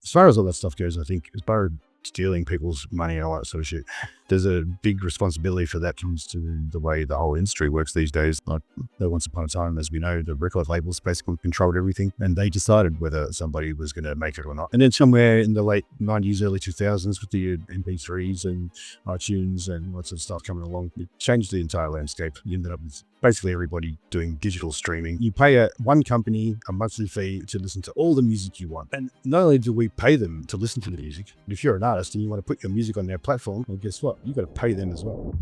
as far as all that stuff goes, I think as far as stealing people's money and all that sort of shit, there's a big responsibility for that comes to the way the whole industry works these days. Like once upon a time, as we know, the record labels basically controlled everything, and they decided whether somebody was going to make it or not. And then somewhere in the late 90s, early 2000s, with the MP3s and iTunes and lots of stuff coming along, it changed the entire landscape. You ended up with basically everybody doing digital streaming. You pay one company a monthly fee to listen to all the music you want. And not only do we pay them to listen to the music, but if you're an artist and you want to put your music on their platform, well, guess what? You got to pay them as well.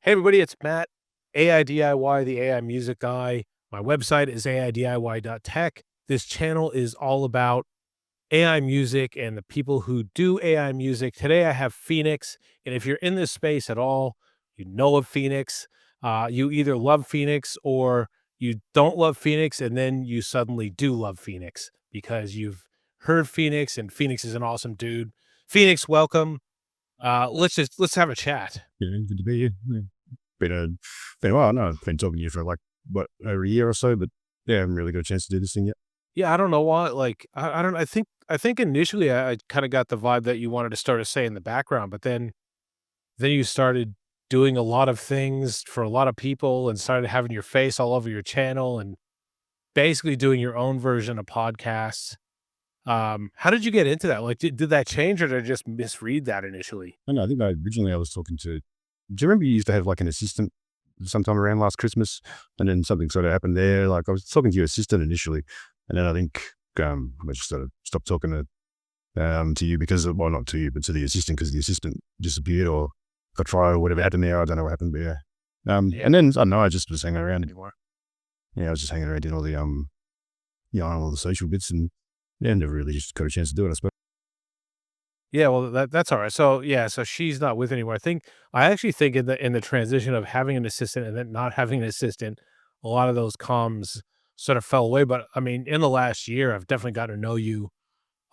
Hey everybody, it's Matt, AI DIY, the AI music guy. My website is aidiy.tech. This channel is all about AI music and the people who do AI music. Today I have Fenix, and if you're in this space at all, you know of Fenix. You either love Fenix or you don't love Fenix, and then you suddenly do love Fenix because you've heard Fenix, and Fenix is an awesome dude. Fenix, welcome. Let's have a chat. Yeah, good to be here. Yeah. Been a while. No, I've been talking to you for like over a year or so, but yeah, I haven't really got a chance to do this thing yet. Yeah, I don't know why. Like, I don't. I think initially I kind of got the vibe that you wanted to start a say in the background, but then you started doing a lot of things for a lot of people and started having your face all over your channel and basically doing your own version of podcasts. How did you get into that? Like, did that change, or did I just misread that initially? I know. I think originally I was talking to. Do you remember you used to have like an assistant sometime around last Christmas, and then something sort of happened there? Like I was talking to your assistant initially, and then I think I just sort of stopped talking to you because of, well, not to you, but to the assistant, because the assistant disappeared or got fired or whatever happened there. I don't know what happened, but yeah. And then I don't know. I just was hanging around anymore. Yeah, I was just hanging around doing all the all the social bits, and yeah, never really just got a chance to do it, I suppose. Yeah, well, that's all right. So yeah, so she's not with anymore. I actually think in the transition of having an assistant and then not having an assistant, a lot of those comms sort of fell away. But I mean, in the last year, I've definitely got to know you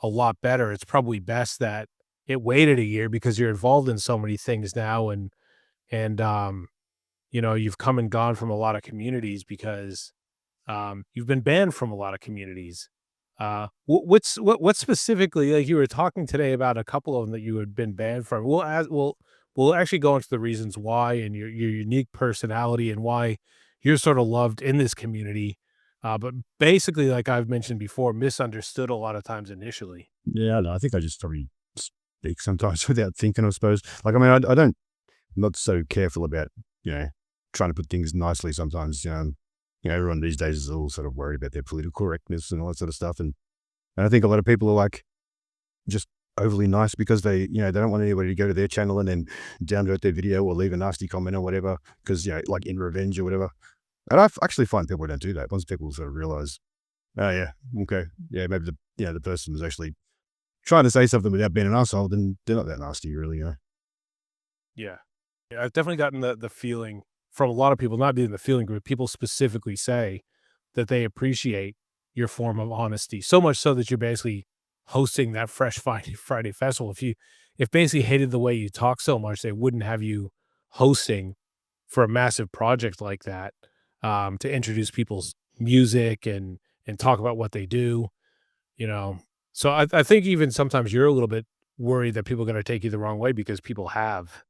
a lot better. It's probably best that it waited a year because you're involved in so many things now, and you've come and gone from a lot of communities because you've been banned from a lot of communities. What specifically, like you were talking today about a couple of them that you had been banned from. We'll actually go into the reasons why and your unique personality and why you're sort of loved in this community. But basically, like I've mentioned before, misunderstood a lot of times initially. Yeah, no, I think I just probably speak sometimes without thinking, I suppose. Like, I mean, I don't, I'm not so careful about, trying to put things nicely sometimes. Everyone these days is all sort of worried about their political correctness and all that sort of stuff. And I think a lot of people are like just overly nice because they don't want anybody to go to their channel and then downvote their video or leave a nasty comment or whatever because, like in revenge or whatever. And I actually find people don't do that. Once people sort of realize, oh yeah, okay, yeah, maybe the person was actually trying to say something without being an asshole, then they're not that nasty, really. Yeah. Yeah, I've definitely gotten the feeling from a lot of people, not being the feeling group, people specifically say that they appreciate your form of honesty so much so that you're basically hosting that Fresh Friday festival. If basically hated the way you talk so much, they wouldn't have you hosting for a massive project like that, to introduce people's music and talk about what they do, you know. So I think even sometimes you're a little bit worried that people are going to take you the wrong way because people have.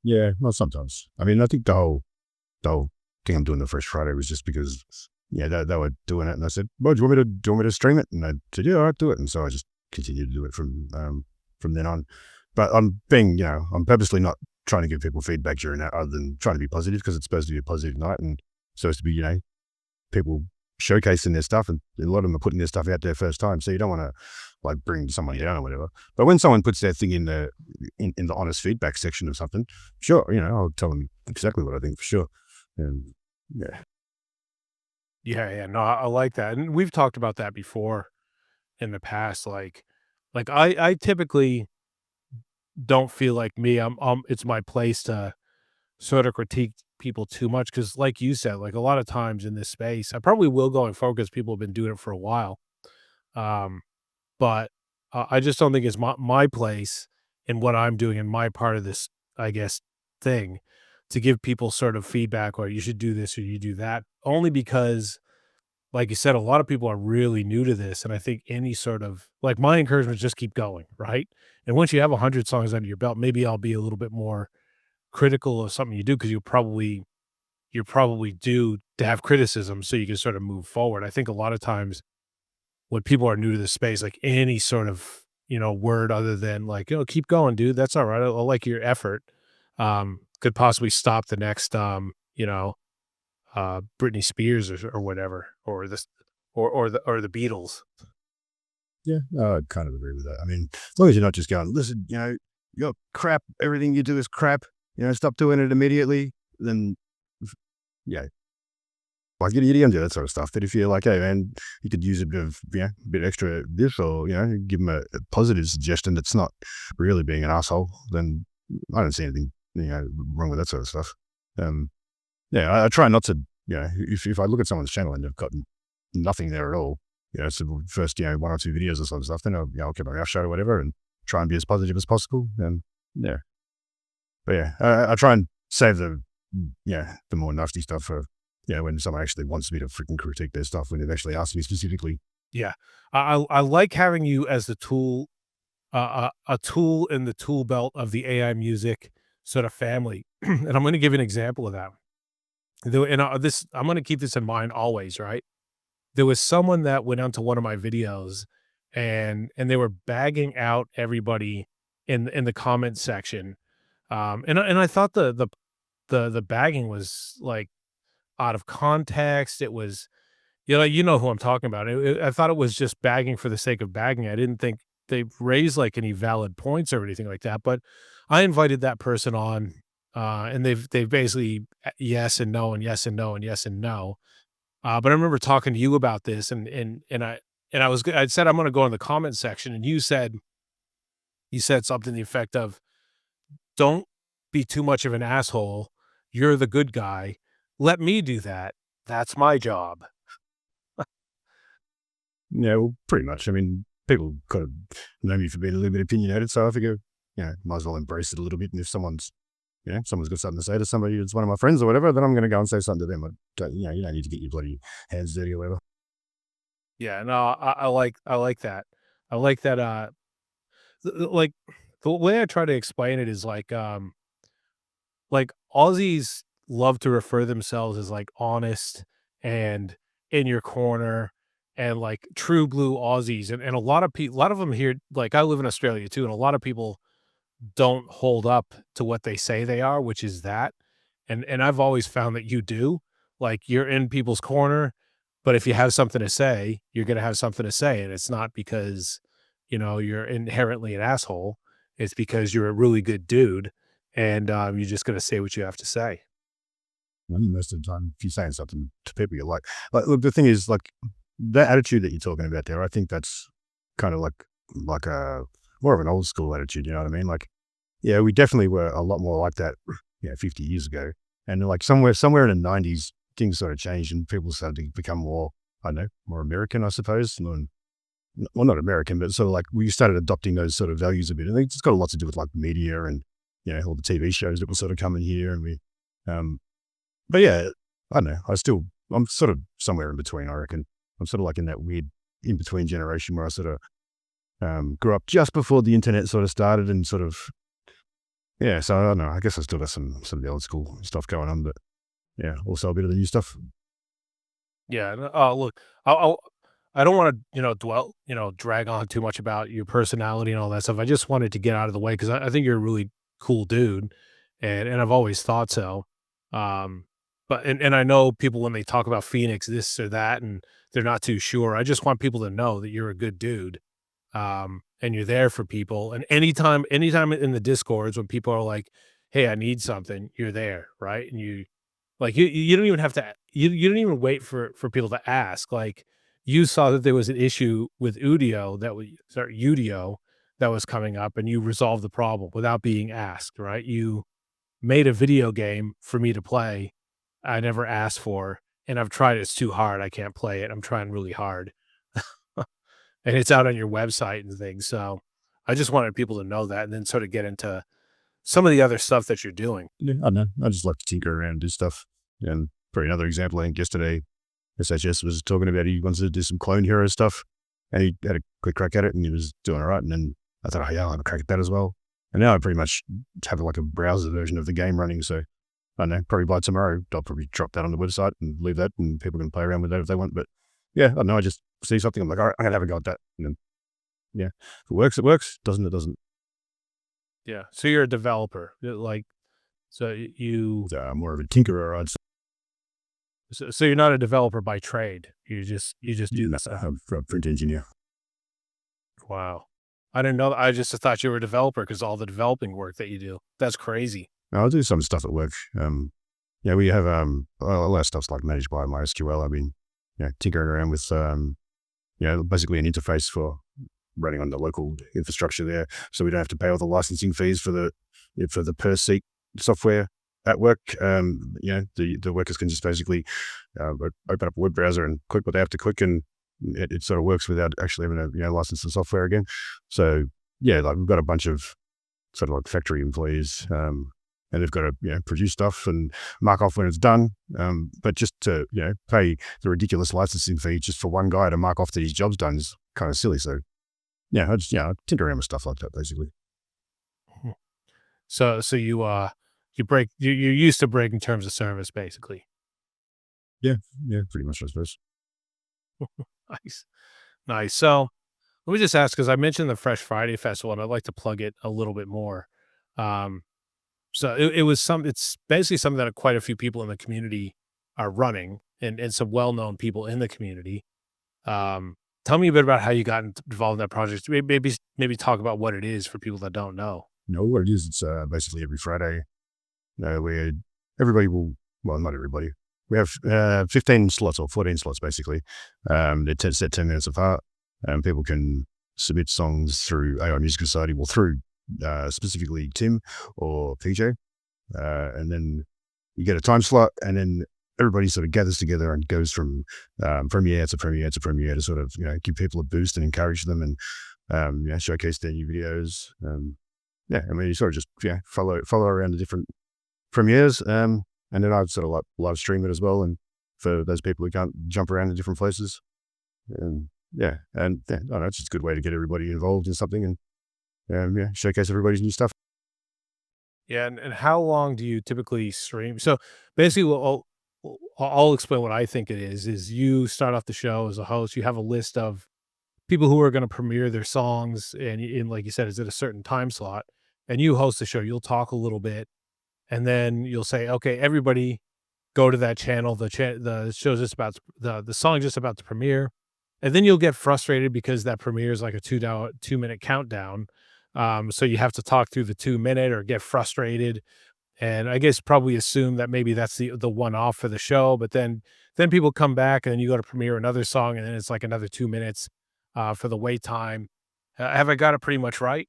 Yeah, well, sometimes. I mean, I think the whole thing I'm doing the Fresh Friday was just because, they were doing it, and I said, "Well, do you want me to stream it?" And I said, "Yeah, all right, do it." And so I just continued to do it from then on. But I'm purposely not trying to give people feedback during that, other than trying to be positive because it's supposed to be a positive night and supposed to be, people showcasing their stuff, and a lot of them are putting their stuff out there first time. So you don't want to like bring somebody down or whatever. But when someone puts their thing in the honest feedback section of something, sure, I'll tell them exactly what I think for sure. And yeah. Yeah, no, I like that, and we've talked about that before in the past. Like I typically don't feel like me. It's my place to sort of critique people too much because, like you said, like a lot of times in this space, I probably will going forward because people have been doing it for a while. Um, but I just don't think it's my place in what I'm doing in my part of this, I guess, thing to give people sort of feedback or you should do this or you do that, only because like you said, a lot of people are really new to this, and I think any sort of like my encouragement is just keep going, right? And once you have 100 songs under your belt, maybe I'll be a little bit more critical of something you do because you're probably due to have criticism so you can sort of move forward. I think a lot of times when people are new to the space, like any sort of, word other than like, "Oh, keep going, dude. That's all right. I like your effort," could possibly stop the next, Britney Spears or whatever, or this, or the Beatles. Yeah, I kind of agree with that. I mean, as long as you're not just going, listen, you're crap. Everything you do is crap. Stop doing it immediately. Then, yeah, like you can do that sort of stuff. But if you're like, hey man, you could use a bit of, a bit extra this, or give them a positive suggestion that's not really being an asshole, then I don't see anything wrong with that sort of stuff. Yeah, I try not to. If I look at someone's channel and they've got nothing there at all, it's the first, one or two videos or some stuff, then I'll keep my mouth shut or whatever and try and be as positive as possible. And yeah, but yeah, I try and save the more nasty stuff for, when someone actually wants me to freaking critique their stuff, when they've actually asked me specifically. Yeah. I like having you as the tool, a tool in the tool belt of the AI music sort of family. And I'm going to give you an example of that. I'm going to keep this in mind always, right? There was someone that went onto one of my videos and they were bagging out everybody in the comment section. And I thought the bagging was like out of context. It was, who I'm talking about. I thought it was just bagging for the sake of bagging. I didn't think they raised like any valid points or anything like that. But I invited that person on, and they've basically yes and no and yes and no and yes and no. But I remember talking to you about this, I said I'm going to go in the comment section, and you said something to the effect of, "Don't be too much of an asshole. You're the good guy. Let me do that. That's my job." Yeah, well, pretty much. I mean, people kind of know me for being a little bit opinionated, so I figure, might as well embrace it a little bit. And if someone's got something to say to somebody who's one of my friends or whatever, then I'm going to go and say something to them. I don't, you don't need to get your bloody hands dirty or whatever. Yeah, no, I like that. I like that. Like the way I try to explain it is like Aussies love to refer themselves as like honest and in your corner and like true blue Aussies, and a lot of people, a lot of them here. Like I live in Australia too, and a lot of people don't hold up to what they say they are, which is that. And I've always found that you do. Like you're in people's corner, but if you have something to say, you're going to have something to say, and it's not because, you're inherently an asshole. It's because you're a really good dude, and you're just going to say what you have to say. I mean, most of the time, if you're saying something to people you like, look, the thing is, like, that attitude that you're talking about there, I think that's kind of like a more of an old school attitude. You know what I mean? Like, yeah, we definitely were a lot more like that, 50 years ago. And like somewhere in the 90s, things sort of changed and people started to become more, I don't know, more American, I suppose. Well, not American, but sort of like we started adopting those sort of values a bit. And it's got a lot to do with like media and, all the TV shows that were sort of coming here. And um, but yeah, I don't know. I'm sort of somewhere in between, I reckon. I'm sort of like in that weird in between generation where I sort of grew up just before the internet sort of started and sort of, yeah. So I don't know. I guess I still got some of the old school stuff going on, but yeah, also a bit of the new stuff. Yeah. Oh, look, I don't want to, dwell, drag on too much about your personality and all that stuff. I just wanted to get out of the way because I think you're a really cool dude, and I've always thought so. Um, but I know people when they talk about Phoenix, this or that, and they're not too sure. I just want people to know that you're a good dude, and you're there for people. And anytime in the discords when people are like, "Hey, I need something," you're there, right? And you don't even have to you don't even wait for people to ask, like, you saw that there was an issue with Udio that was coming up, and you resolved the problem without being asked, right? You made a video game for me to play, I never asked for, and I've tried, it's too hard, I can't play it, I'm trying really hard. And it's out on your website and things, so I just wanted people to know that and then sort of get into some of the other stuff that you're doing. Yeah, I don't know. I just like to tinker around and do stuff. And for another example, I think yesterday SHS was talking about he wanted to do some clone hero stuff, and he had a quick crack at it, and he was doing all right. And then I thought, oh yeah, I'll have a crack at that as well. And now I pretty much have like a browser version of the game running. So I don't know, probably by tomorrow, I'll probably drop that on the website and leave that, and people can play around with that if they want. But yeah, I don't know, I just see something, I'm like, all right, I'm gonna have a go at that. And then, yeah, if it works, it works. Doesn't, it doesn't. Yeah. So you're a developer, so you, More of a tinkerer, I'd say. so you're not a developer by trade. You just do No, this. I'm a print engineer. Wow. I didn't know that. I just thought you were a developer because all the developing work that you do. That's crazy. I'll do some stuff at work. Yeah, we have a lot of stuff's like managed by MySQL. I've been, tinkering around with basically an interface for running on the local infrastructure there, so we don't have to pay all the licensing fees for the per seat software at work. The workers can just basically open up a web browser and click what they have to click, and it sort of works without actually having to license the software again. So yeah, like we've got a bunch of sort of like factory employees, and they've got to produce stuff and mark off when it's done. But just to pay the ridiculous licensing fee just for one guy to mark off that his job's done is kind of silly. So yeah, I tinker around with stuff like that basically. Mhm. So you're used to breaking terms of service basically. Yeah, pretty much I suppose. Nice. Nice. So let me just ask, because I mentioned the Fresh Friday Festival and I'd like to plug it a little bit more. Um, so it's basically something that quite a few people in the community are running, and some well-known people in the community. Um, Tell me a bit about how you got involved in that project. Maybe talk about what it is for people that don't know. What it is, it's basically every Friday, where everybody will, well, not everybody. We have 15 slots or 14 slots basically. They're set 10 minutes apart. People can submit songs through AI Music Society, well, through specifically Tim or PJ. And then you get a time slot, and then everybody sort of gathers together and goes from premiere to premiere to premiere to sort of, give people a boost and encourage them, and, showcase their new videos. You sort of just, follow around the different premieres. And then I'd sort of like live stream it as well. And for those people who can't jump around in different places. And I don't know, it's just a good way to get everybody involved in something and, showcase everybody's new stuff. Yeah, and how long do you typically stream? So basically, I'll explain what I think it is. Is you start off the show as a host, you have a list of people who are going to premiere their songs, and like you said, is at a certain time slot, and you host the show. You'll talk a little bit, and then you'll say, "Okay, everybody, go to that channel. The show's just about the song just about to premiere," and then you'll get frustrated because that premiere is like a 2 minute countdown. So you have to talk through the 2 minute or get frustrated, and I guess probably assume that maybe that's the one off for the show. But then people come back, and then you go to premiere another song, and then it's like another 2 minutes for the wait time. Have I got it pretty much right?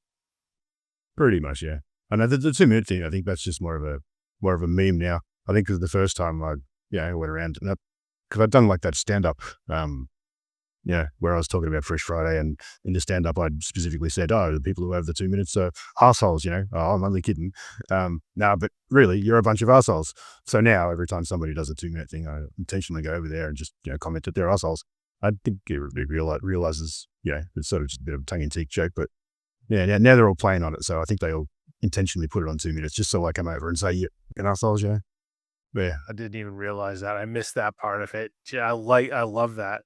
Pretty much, yeah. And the 2 minute thing, I think that's just more of a meme now. I think 'cause the first time I went around, because I'd done like that stand up, where I was talking about Fresh Friday, and in the stand up, I specifically said, "Oh, the people who have the 2 minutes are assholes." Oh, I'm only kidding. No, but really, you're a bunch of assholes. So now, every time somebody does a 2 minute thing, I intentionally go over there and just comment that they're assholes. I think everybody realizes, it's sort of just a bit of a tongue in cheek joke, but yeah, now they're all playing on it. So I think they all intentionally put it on 2 minutes just so I come over and say, "Yeah, fucking assholes." But yeah, I didn't even realize that. I missed that part of it. Yeah, I love that.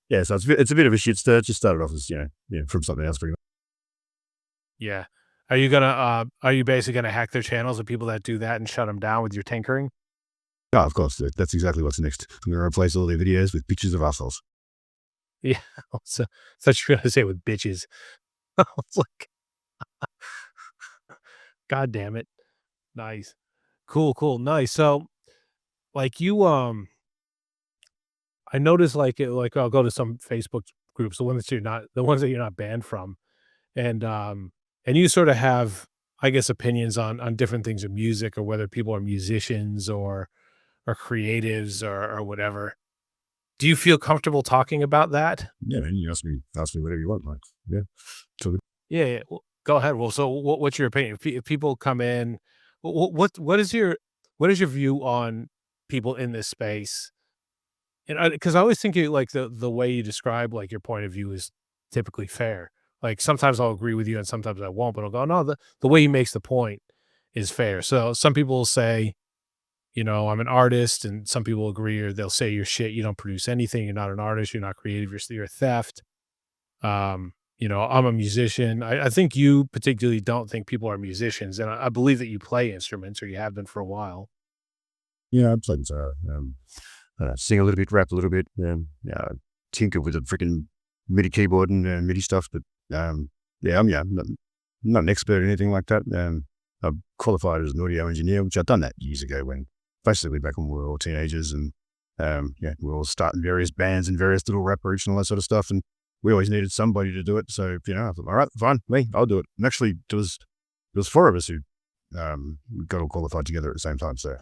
yeah. So it's a bit of a shit stir. It just started off as from something else pretty much. Yeah. Are you basically gonna hack their channels of people that do that and shut them down with your tinkering? Oh, of course, that's exactly what's next. I'm gonna replace all their videos with pictures of assholes. Yeah. So thought you were gonna say with bitches. I was like, God damn it. Nice. Cool, cool, nice. So, like, I noticed, like, I'll go to some Facebook groups, the ones that you're not banned from, and, you sorta have, I guess, opinions on different things in music, or whether people are musicians or creatives or whatever. Do you feel comfortable talking about that? Yeah, man, you ask me whatever you want, like, yeah. So Yeah, yeah. Well, go ahead. Well, so what's your opinion? If people come in, what is your view on people in this space And because I always think like the way you describe like your point of view is typically fair. Like sometimes I'll agree with you and sometimes I won't, but I'll go, no, the way he makes the point is fair. So some people will say, I'm an artist, and some people agree, or they'll say you're shit. You don't produce anything. You're not an artist. You're not creative. You're a theft. I'm a musician. I think you particularly don't think people are musicians, and I believe that you play instruments or you have been for a while. Yeah, I play guitar. Sing a little bit, rap a little bit. Tinker with the freaking MIDI keyboard and MIDI stuff. But I'm not an expert or anything like that. I'm qualified as an audio engineer, which I've done that years ago when basically back when we were all teenagers and we were all starting various bands and various little rap groups and all that sort of stuff. And we always needed somebody to do it. So, I thought, all right, fine, me, I'll do it. And actually, there was four of us who got all qualified together at the same time. So,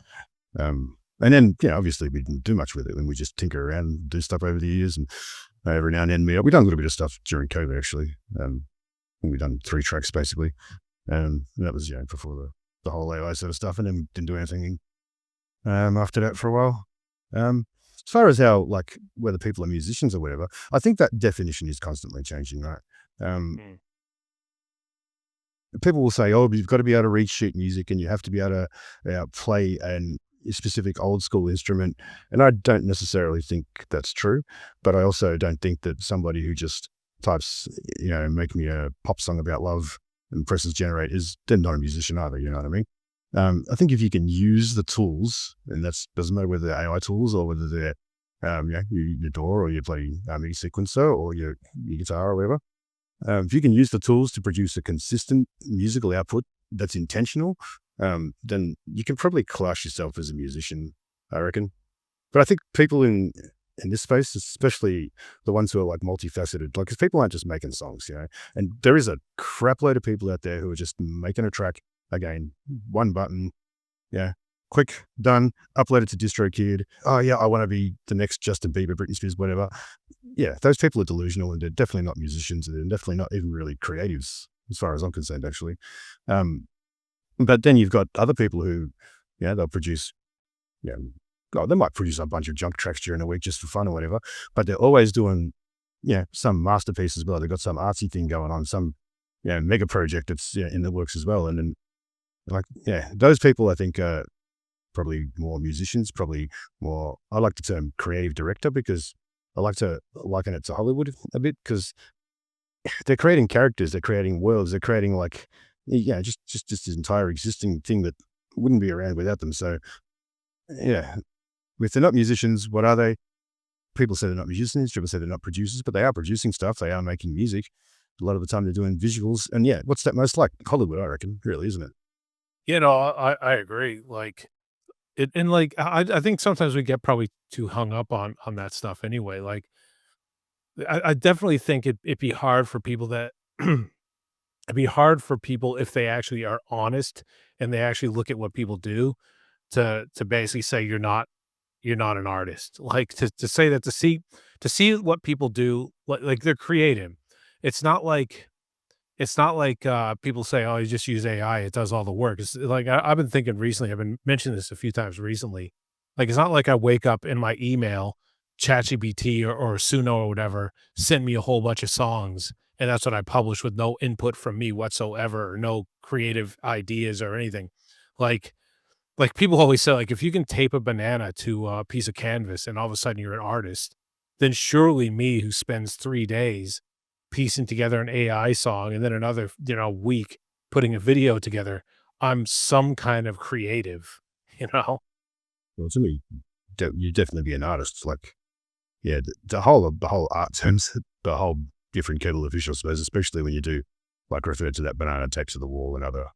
and then, obviously we didn't do much with it, and we just tinker around and do stuff over the years. And every now and then we've done a little bit of stuff during COVID, actually. We've done 3 tracks basically. And that was, before the whole AI sort of stuff. And then we didn't do anything after that for a while. As far as how, like, whether people are musicians or whatever, I think that definition is constantly changing, right? People will say, oh, you've got to be able to read sheet music and you have to be able to play a specific old school instrument. And I don't necessarily think that's true, but I also don't think that somebody who just types, make me a pop song about love and presses generate they're not a musician either, you know what I mean? I think if you can use the tools, and that doesn't matter whether they're AI tools or whether they're your DAW or you play MIDI sequencer or your guitar or whatever. If you can use the tools to produce a consistent musical output that's intentional, then you can probably class yourself as a musician, I reckon. But I think people in this space, especially the ones who are like multifaceted, like, because people aren't just making songs, and there is a crap load of people out there who are just making a track, again, one button, quick, done, upload it to DistroKid. Oh yeah, I want to be the next Justin Bieber, Britney Spears, whatever. Yeah, those people are delusional, and they're definitely not musicians, and they're definitely not even really creatives, as far as I'm concerned, actually. But then you've got other people who, they'll produce, they might produce a bunch of junk tracks during the week just for fun or whatever, but they're always doing, some masterpiece as well. They've got some artsy thing going on, some, mega project that's in the works as well. And then, those people I think are probably more musicians, probably more, I like the term creative director, because I like to liken it to Hollywood a bit, because they're creating characters, they're creating worlds, they're creating just this entire existing thing that wouldn't be around without them. So, if they're not musicians, what are they? People say they're not musicians, people say they're not producers, but they are producing stuff, they are making music. A lot of the time they're doing visuals. And what's that most like? Hollywood, I reckon, really, isn't it? I agree. Like it, and like I think sometimes we get probably too hung up on that stuff anyway. Like I definitely think it'd be hard for people that it'd be hard for people if they actually are honest and they actually look at what people do to basically say you're not an artist. Like to say that to see what people do, like they're creative. It's not like people say, "Oh, you just use AI; it does all the work." It's like I've been thinking recently. I've been mentioning this a few times recently. Like it's not like I wake up in my email, ChatGPT or Suno or whatever send me a whole bunch of songs, and that's what I publish with no input from me whatsoever, or no creative ideas or anything. Like people always say, like, if you can tape a banana to a piece of canvas and all of a sudden you're an artist, then surely me who spends 3 days piecing together an AI song and then another, week putting a video together, I'm some kind of creative, you know? Well, to me, you definitely be an artist. Like, the whole art terms, the whole different kettle of fish, I suppose, especially when you do, like, refer to that banana tape to the wall and other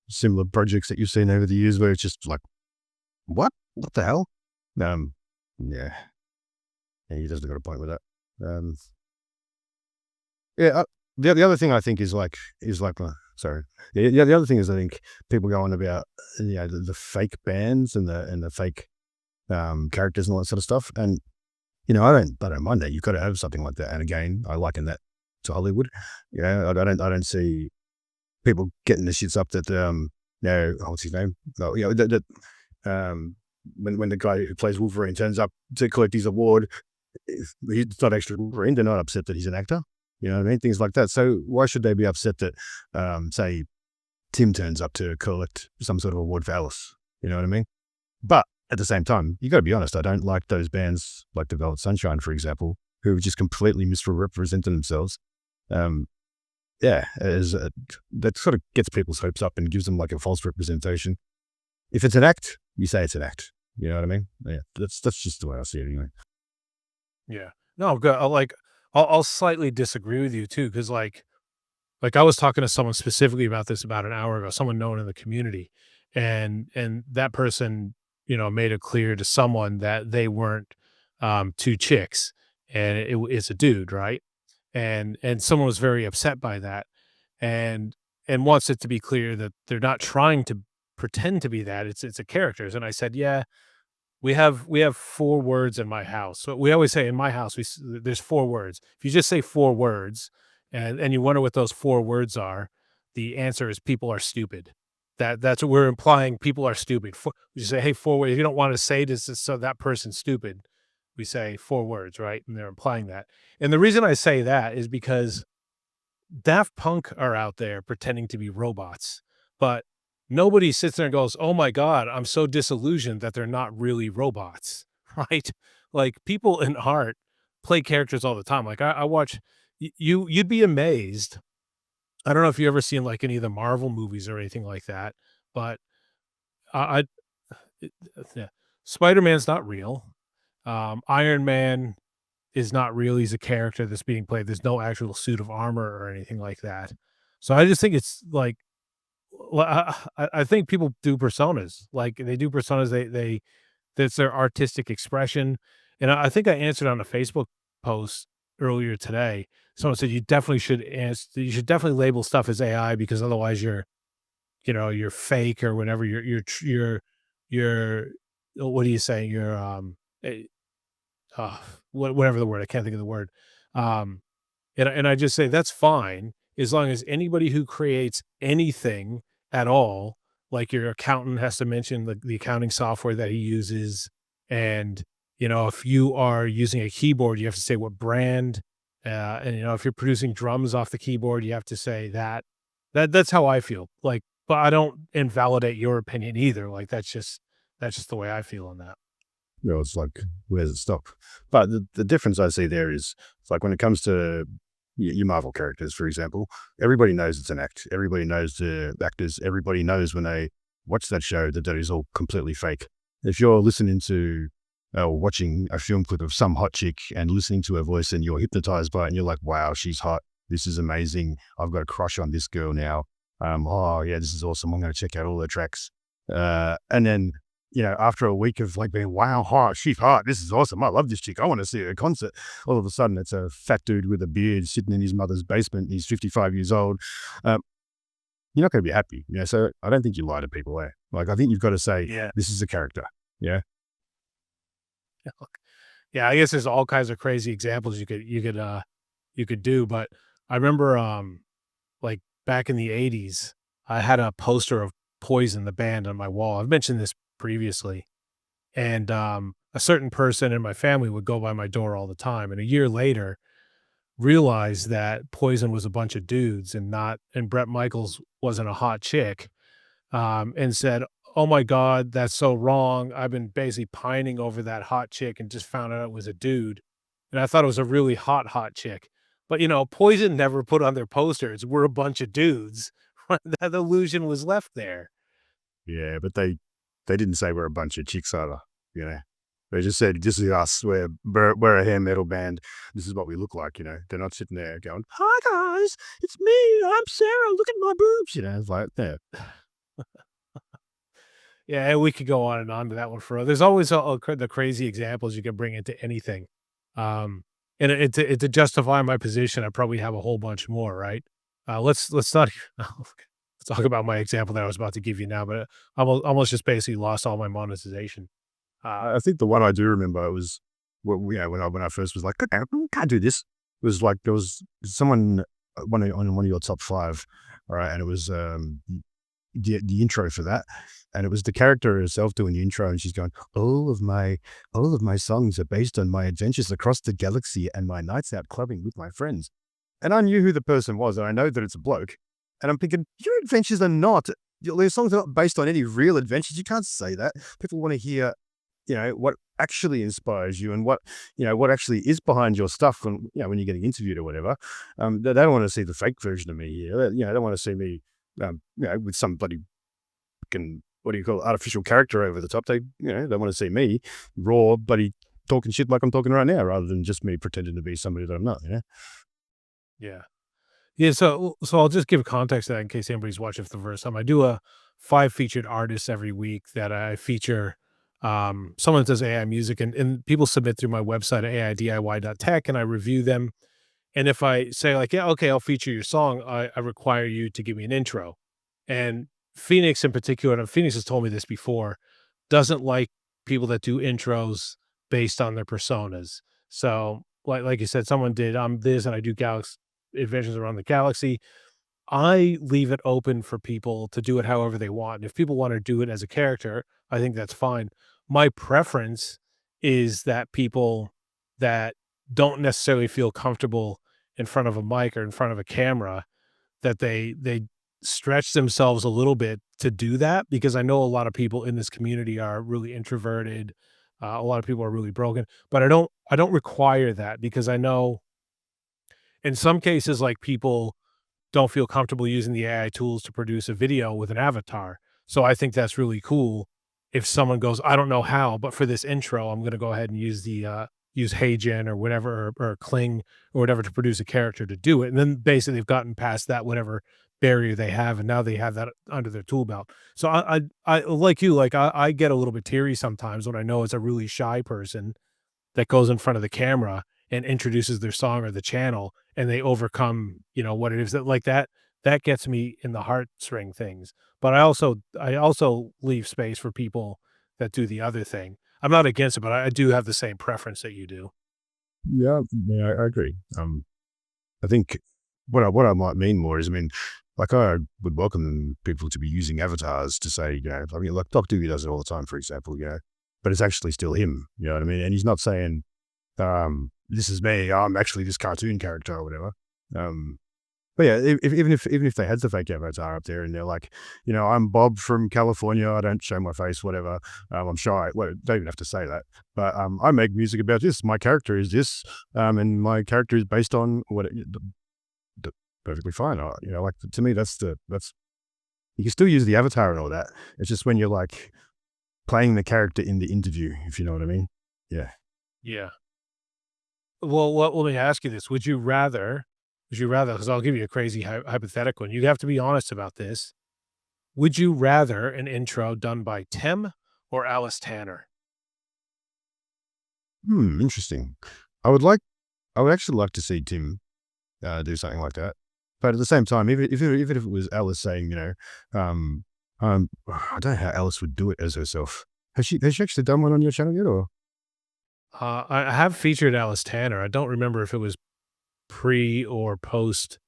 similar projects that you've seen over the years where it's just like, what the hell? Um, yeah, he doesn't got a point with that. Um, the other thing I think is sorry. The other thing is I think people go on about the fake bands and the fake characters and all that sort of stuff. And I don't mind that. You've got to have something like that. And again, I liken that to Hollywood. I don't see people getting the shits up that what's his name? No, that when the guy who plays Wolverine turns up to collect his award, he's not actually Wolverine. They're not upset that he's an actor. You know what I mean? Things like that. So why should they be upset that, say, Tim turns up to collect some sort of award for Alice? You know what I mean? But at the same time, you got to be honest. I don't like those bands like the Velvet Sunshine, for example, who just completely misrepresented themselves. Yeah, that sort of gets people's hopes up and gives them like a false representation. If it's an act, you say it's an act. You know what I mean? Yeah, that's just the way I see it anyway. Yeah. No, good. I'll slightly disagree with you too, because like I was talking to someone specifically about this about an hour ago, someone known in the community, and that person, made it clear to someone that they weren't two chicks, and it's a dude, right? And someone was very upset by that, and wants it to be clear that they're not trying to pretend to be that. It's a characters. And I said, yeah, we have 4 words in my house. So we always say in my house, there's 4 words. If you just say 4 words and you wonder what those 4 words are, the answer is people are stupid. That's what we're implying. People are stupid. We say, hey, 4 words. If you don't want to say this, so that person's stupid. We say 4 words, right? And they're implying that. And the reason I say that is because Daft Punk are out there pretending to be robots, but nobody sits there and goes, "Oh my god, I'm so disillusioned that they're not really robots," right? Like, people in art play characters all the time. Like, I watch you'd be amazed. I don't know if you ever seen, like, any of the Marvel movies or anything like that, but I it yeah. Spider-Man's not real. Iron Man is not real. He's a character that's being played. There's no actual suit of armor or anything like that. So I just think it's like, I think people do personas. Like they do personas. They that's their artistic expression. And I think I answered on a Facebook post earlier today. Someone said you definitely should answer. You should definitely label stuff as AI because otherwise you're fake or whenever you're what do you say? You're eh, whatever the word. I can't think of the word. Um, and I just say that's fine as long as anybody who creates anything at all, like your accountant has to mention the accounting software that he uses. And, if you are using a keyboard, you have to say what brand. And, if you're producing drums off the keyboard, you have to say that. That's how I feel. Like, but I don't invalidate your opinion either. Like, that's just the way I feel on that. It's like, where's it stop? But the difference I see there is, it's like when it comes to your Marvel characters, for example, everybody knows it's an act. Everybody knows the actors. Everybody knows when they watch that show that is all completely fake. If you're listening to or watching a film clip of some hot chick and listening to her voice and you're hypnotized by it and you're like, wow, she's hot. This is amazing. I've got a crush on this girl now. Oh yeah, this is awesome. I'm going to check out all her tracks. And then after a week of like being, wow, hot, she's hot. This is awesome. I love this chick. I want to see her concert. All of a sudden, it's a fat dude with a beard sitting in his mother's basement. He's 55 years old. You're not going to be happy. So I don't think you lie to people there. Like, I think you've got to say, Yeah. this is a character. Yeah. Yeah, I guess there's all kinds of crazy examples you could do, but I remember like back in the 80s, I had a poster of Poison the band on my wall. I've mentioned this previously. And a certain person in my family would go by my door all the time. And a year later, realized that Poison was a bunch of dudes and Brett Michaels wasn't a hot chick. And said, "Oh my God, that's so wrong. I've been basically pining over that hot chick and just found out it was a dude. And I thought it was a really hot chick." But, Poison never put on their posters, "We're a bunch of dudes." That illusion was left there. Yeah. But they didn't say we're a bunch of chicks either. You know, they just said, this is us. We're a hair metal band. This is what we look like. They're not sitting there going, hi guys, it's me. I'm Sarah. Look at my boobs. It's like, yeah. Yeah, and we could go on and on to that one for there's always the crazy examples you can bring into anything. Um, and to justify my position, I probably have a whole bunch more, right? Let's not let's talk about my example that I was about to give you now, but I almost just basically lost all my monetization. I think the one I do remember was when I first was like, okay, I can't do this. It was like there was someone on one of your top 5, all right, and it was the intro for that, and it was the character herself doing the intro, and she's going, all of my songs are based on my adventures across the galaxy and my nights out clubbing with my friends. And I knew who the person was, and I know that it's a bloke. And I'm thinking, your adventures are not, your songs are not based on any real adventures. You can't say that. People want to hear, what actually inspires you and what actually is behind your stuff when, when you're getting interviewed or whatever. They don't want to see the fake version of me here. They don't want to see me, with some bloody fucking, what do you call it, artificial character over the top. They want to see me raw, bloody talking shit like I'm talking right now, rather than just me pretending to be somebody that I'm not, Yeah. Yeah, so I'll just give context to that in case anybody's watching for the first time. I do a 5 featured artists every week that I feature. Someone does AI music, and people submit through my website at aidiy.tech, and I review them. And if I say like, yeah, okay, I'll feature your song, I require you to give me an intro. And Phoenix in particular, and Phoenix has told me this before, doesn't like people that do intros based on their personas. So like you said, someone did I'm this and I do galaxy adventures around the galaxy. I leave it open for people to do it however they want. If people want to do it as a character, I think that's fine. My preference is that people that don't necessarily feel comfortable in front of a mic or in front of a camera, that they stretch themselves a little bit to do that, because I know a lot of people in this community are really introverted. A lot of people are really broken, but I don't require that, because I know in some cases, like, people don't feel comfortable using the AI tools to produce a video with an avatar. So I think that's really cool if someone goes, "I don't know how, but for this intro, I'm gonna go ahead and use use HeyGen or whatever, or Kling or whatever to produce a character to do it." And then basically they've gotten past that whatever barrier they have, and now they have that under their tool belt. So I like you, like, I get a little bit teary sometimes when I know it's a really shy person that goes in front of the camera and introduces their song or the channel, and they overcome, what it is that like that gets me in the heartstring things. But I also leave space for people that do the other thing. I'm not against it, but I do have the same preference that you do. Yeah, I agree. I think what I might mean more is, I mean, like, I would welcome people to be using avatars to say, I mean, like Doc Doogie does it all the time, for example, but it's actually still him, you know what I mean? And he's not saying, this is me, I'm actually this cartoon character or whatever. But yeah, even if they had the fake avatar up there and they're like, I'm Bob from California, I don't show my face, whatever. I'm shy. Well, they don't even have to say that. But I make music about this. My character is this, and my character is based on what. Perfectly fine. Like, to me, that's you can still use the avatar and all that. It's just when you're like playing the character in the interview, if you know what I mean. Yeah. Yeah. Well, let me ask you this. Would you rather, because I'll give you a crazy hypothetical, and you have to be honest about this. Would you rather an intro done by Tim or Alice Tanner? Interesting. I would like. I would actually like to see Tim do something like that. But at the same time, even if it was Alice saying, I don't know how Alice would do it as herself. Has she actually done one on your channel yet, or? I have featured Alice Tanner. I don't remember if it was pre or post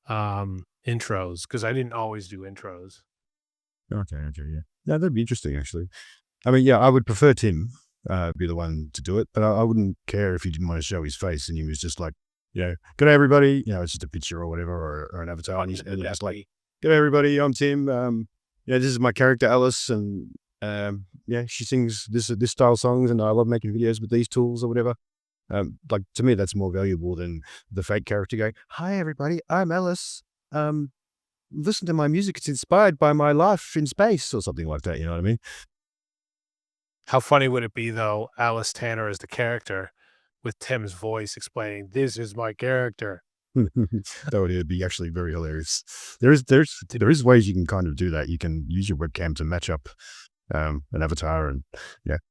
intros, because I didn't always do intros. Okay, yeah. Yeah, that'd be interesting, actually. I mean, yeah, I would prefer Tim be the one to do it, but I wouldn't care if he didn't want to show his face and he was just like, good day, everybody. It's just a picture or whatever, or an avatar, and he's just like, good day, everybody. I'm Tim. This is my character Alice, and she sings this style songs, and I love making videos with these tools or whatever. Like, to me, that's more valuable than the fake character going, "Hi, everybody. I'm Alice. Listen to my music. It's inspired by my life in space," or something like that. You know what I mean? How funny would it be though, Alice Tanner as the character with Tim's voice explaining, "This is my character." That would be actually very hilarious. There is ways you can kind of do that. You can use your webcam to match up an avatar and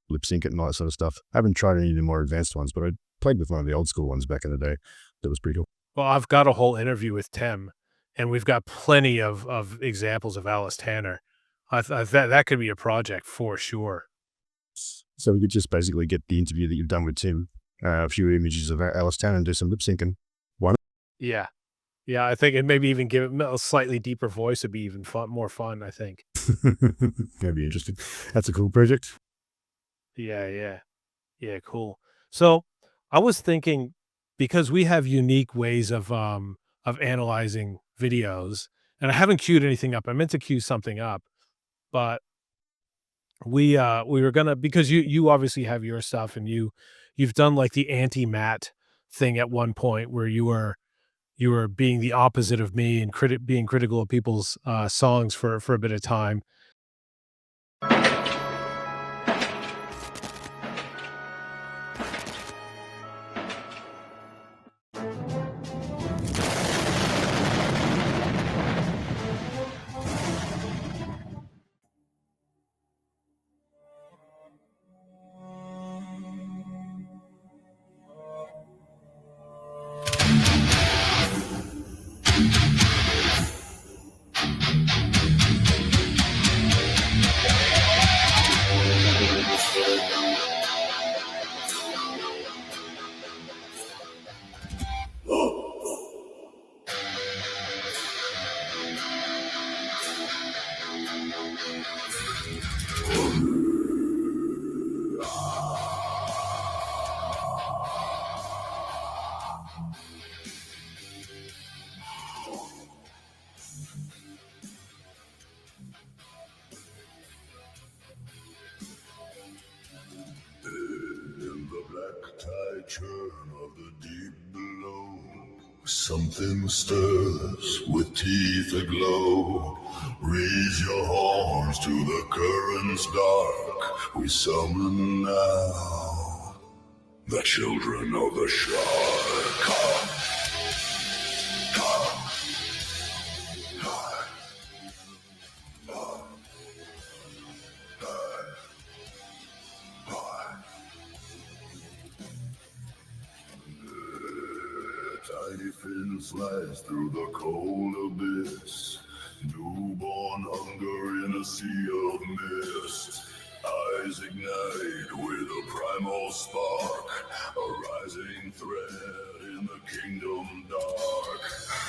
lip sync it and all that sort of stuff. I haven't tried any of the more advanced ones, but I played with one of the old school ones back in the day. That was pretty cool. Well, I've got a whole interview with Tim, and we've got plenty of examples of Alice Tanner. That could be a project for sure. So we could just basically get the interview that you've done with Tim, a few images of Alice Town, and do some lip syncing. Why not? Yeah. Yeah, I think and maybe even give it a slightly deeper voice would be even more fun, I think. That'd be interesting. That's a cool project. Yeah, yeah. Yeah, cool. So, I was thinking because we have unique ways of analyzing videos, and I haven't queued anything up. I meant to queue something up, but we were gonna because you obviously have your stuff and you've done like the anti-Matt thing at one point where you were being the opposite of me and being critical of people's songs for a bit of time. In the black tide churn of the deep below, something stirs with teeth aglow. Raise your horns to the currents dark. We summon now the children of the shark. Come, come, tiny fin slides through the cold abyss. Newborn hunger in a sea of mist. Eyes ignite with a primal spark. A rising thread in the kingdom dark.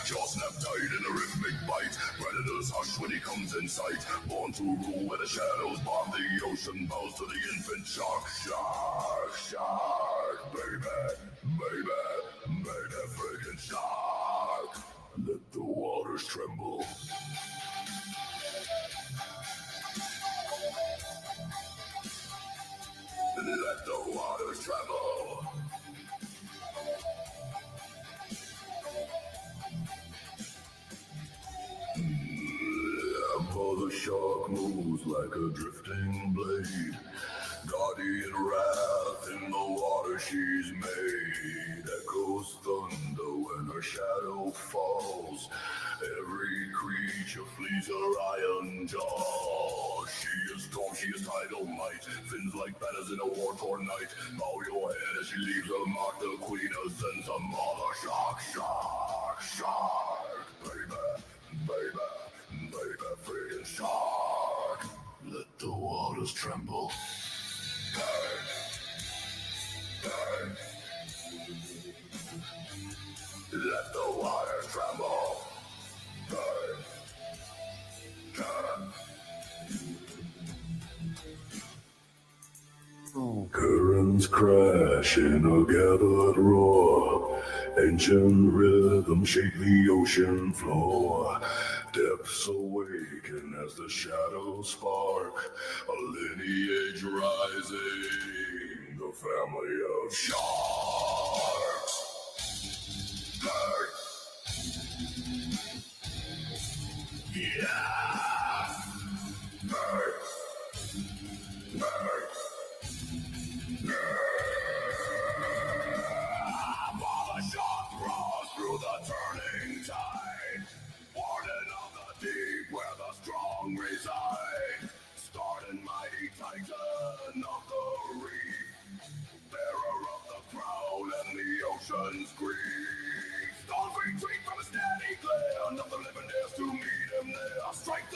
Jaws snap tight in a rhythmic bite. Predators hush when he comes in sight. Born to rule where the shadows bomb the ocean. Bows to the infant shark. Shark, shark, baby, baby, baby, freaking shark. Let the waters tremble. Let the waters tremble. Mother shark moves like a drifting blade. Guardian wrath in the water she's made. Echoes thunder when her shadow falls. Every creature flees her iron jaws. She is storm, she is tidal might. Fins like banners in a war-torn night. Bow your head as she leaves her mark. The queen ascends a mother shark, shark, shark. Baby, baby, baby, freaking shark. Let the waters tremble. Burn, burn. Let the waters tremble. Burn, burn. Currents crash in a gathered roar. Ancient rhythm shake the ocean floor. Depths awaken as the shadows spark. A lineage rising, the family of sharks. Burn. Yeah. Burn. Burn. Mother shark roars through the turning tide. Warden of the deep where the strong reside. Starting mighty titan of the reef. Bearer of the crown and the ocean's grief. Storms retreat from a steady glare. Nothing living dares to meet him there. Strike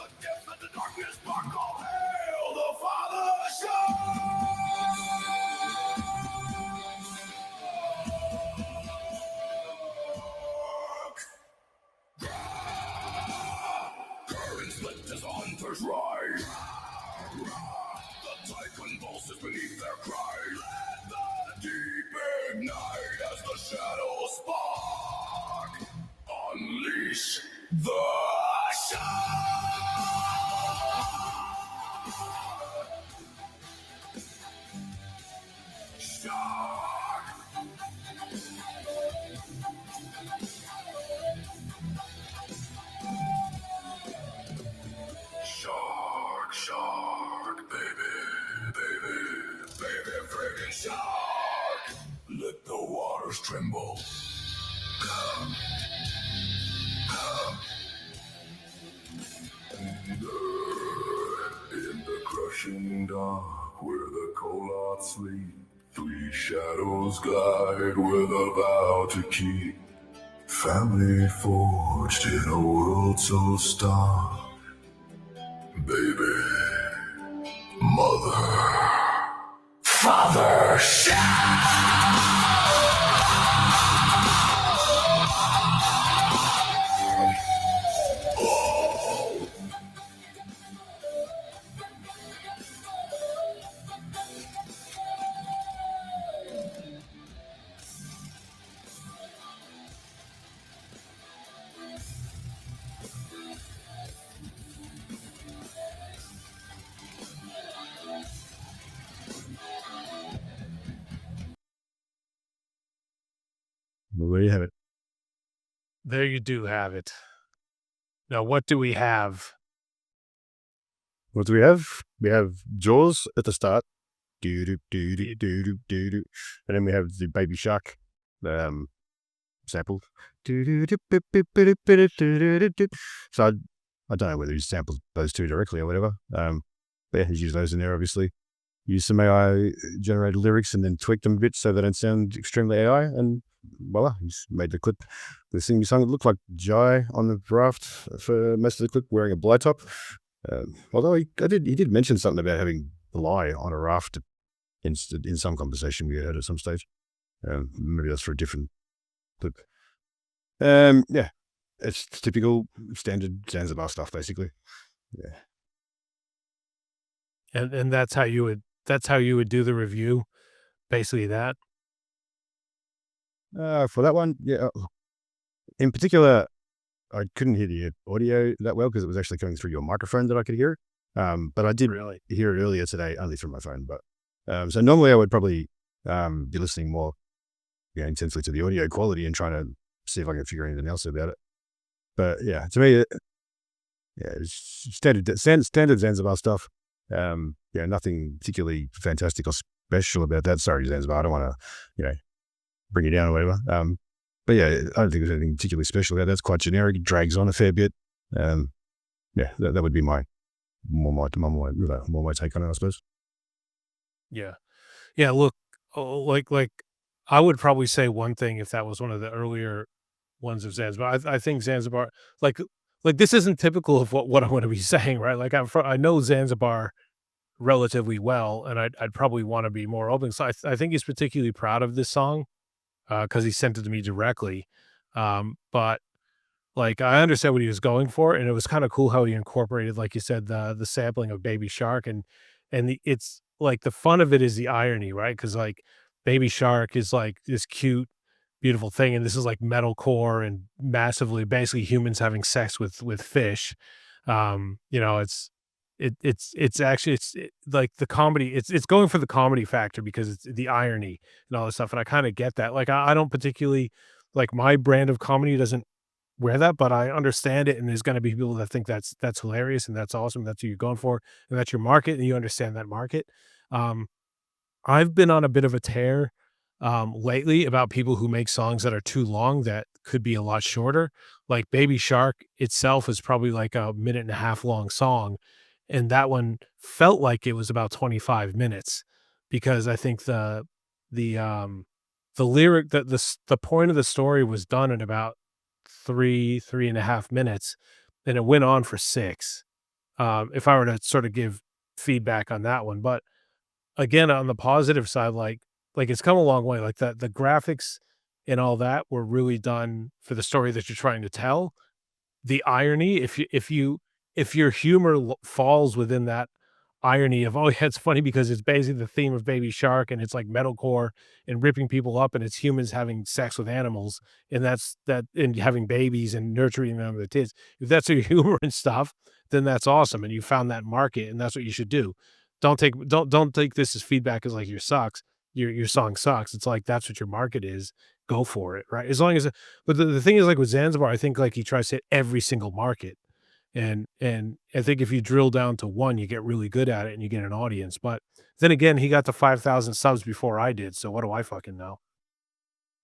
others rise. The tide convulses beneath their cries. Let the deep ignite as the shadows spark. Unleash the shark. Shark, shark, baby, friggin' shark. Let the waters tremble. In the crushing dark where the cold sleep, three shadows glide with a vow to keep. Family forged in a world so stark. Baby, mother, father, Well, there you have it. There you do have it. Now, what do we have? What do we have? We have Jaws at the start. Do do do do do do do do, and then we have the Baby Shark sample. Do do do do do do do do do do. So I don't know whether he sampled those two directly or whatever. But yeah, he's used those in there obviously. Used some AI generated lyrics and then tweaked them a bit so they don't sound extremely AI, and voila, he's made the clip. The singing song. It looked like Jai on the raft for most of the clip, wearing a blow top. Although he did mention something about having Bly on a raft in some conversation we heard at some stage. Maybe that's for a different clip. Yeah, it's typical standard Zanzibar stuff, basically. Yeah. And that's how you would do the review, basically that. For that one, yeah. In particular, I couldn't hear the audio that well because it was actually coming through your microphone that I could hear. But I did Really? hear it earlier today, only from my phone. But so normally I would probably be listening more, intensely to the audio quality and trying to see if I can figure anything else about it. But yeah, to me, it's standard Zanzibar stuff. Nothing particularly fantastic or special about that. Sorry, Zanzibar, I don't want to, bring you down or whatever. But yeah, I don't think there's anything particularly special about that. It's quite generic. It drags on a fair bit. That would be more my take on it, I suppose. Yeah. Yeah, look, like I would probably say one thing if that was one of the earlier ones of Zanzibar. I think Zanzibar, like this isn't typical of what I want to be saying, right? Like I know Zanzibar relatively well, and I'd probably want to be more open. So I think he's particularly proud of this song because he sent it to me directly. But like I understand what he was going for, and it was kind of cool how he incorporated, like you said, the sampling of Baby Shark, it's like the fun of it is the irony, right? Because like Baby Shark is like this cute, beautiful thing, and this is like metalcore and massively basically humans having sex with fish. It's actually like the comedy. It's going for the comedy factor because it's the irony and all this stuff, and I kind of get that. Like I don't particularly like my brand of comedy doesn't wear that, but I understand it, and there's gonna be people that think that's hilarious and that's awesome, that's what you're going for, and that's your market, and you understand that market. Um, I've been on a bit of a tear, lately about people who make songs that are too long that could be a lot shorter. Like Baby Shark itself is probably like a minute and a half long song, and that one felt like it was about 25 minutes because I think the, um, the lyric that the point of the story was done in about 3.5 minutes, and it went on for 6, if I were to sort of give feedback on that one. But again, on the positive side, like it's come a long way. Like the graphics and all that were really done for the story that you're trying to tell. The irony, if you if your humor falls within that irony of, oh, yeah, it's funny because it's basically the theme of Baby Shark and it's like metalcore and ripping people up and it's humans having sex with animals and that's that and having babies and nurturing them with kids. If that's your humor and stuff, then that's awesome. And you found that market and that's what you should do. Don't take this as feedback as like your song sucks. It's like that's what your market is. Go for it. Right. As long as but the thing is like with Zanzibar, I think like he tries to hit every single market. And I think if you drill down to one, you get really good at it and you get an audience. But then again, he got to 5,000 subs before I did. So what do I fucking know?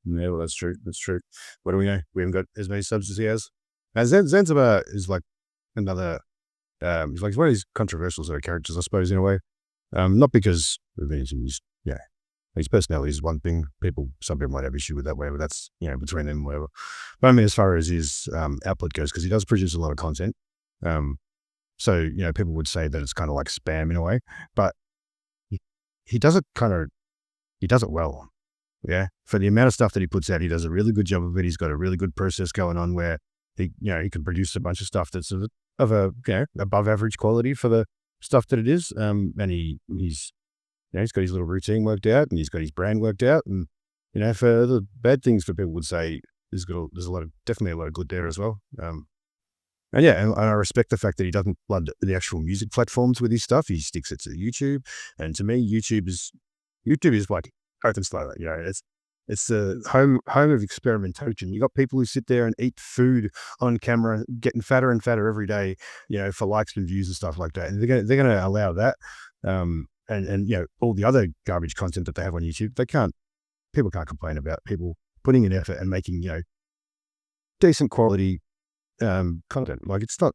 Yeah, well, that's true. That's true. What do we know? We haven't got as many subs as he has. Now, Zanzibar is like another, he's one of these controversial sort of characters, I suppose, in a way. Not because yeah, his personality is one thing. Some people might have issue with that, whatever. That's, between them, whatever. But I mean, as far as his output goes, because he does produce a lot of content. So, people would say that it's kind of like spam in a way, but he does it he does it well. Yeah. For the amount of stuff that he puts out, he does a really good job of it. He's got a really good process going on where he can produce a bunch of stuff that's of a above average quality for the stuff that it is. And he's got his little routine worked out and he's got his brand worked out. And, for the bad things that people would say, there's definitely a lot of good there as well. And I respect the fact that he doesn't flood the actual music platforms with his stuff. He sticks it to YouTube. And to me, YouTube is like open slow. It's the home of experimentation. You got people who sit there and eat food on camera, getting fatter and fatter every day, for likes and views and stuff like that. And they're gonna allow that. And all the other garbage content that they have on YouTube, people can't complain about people putting in effort and making, decent quality content. Like, it's not,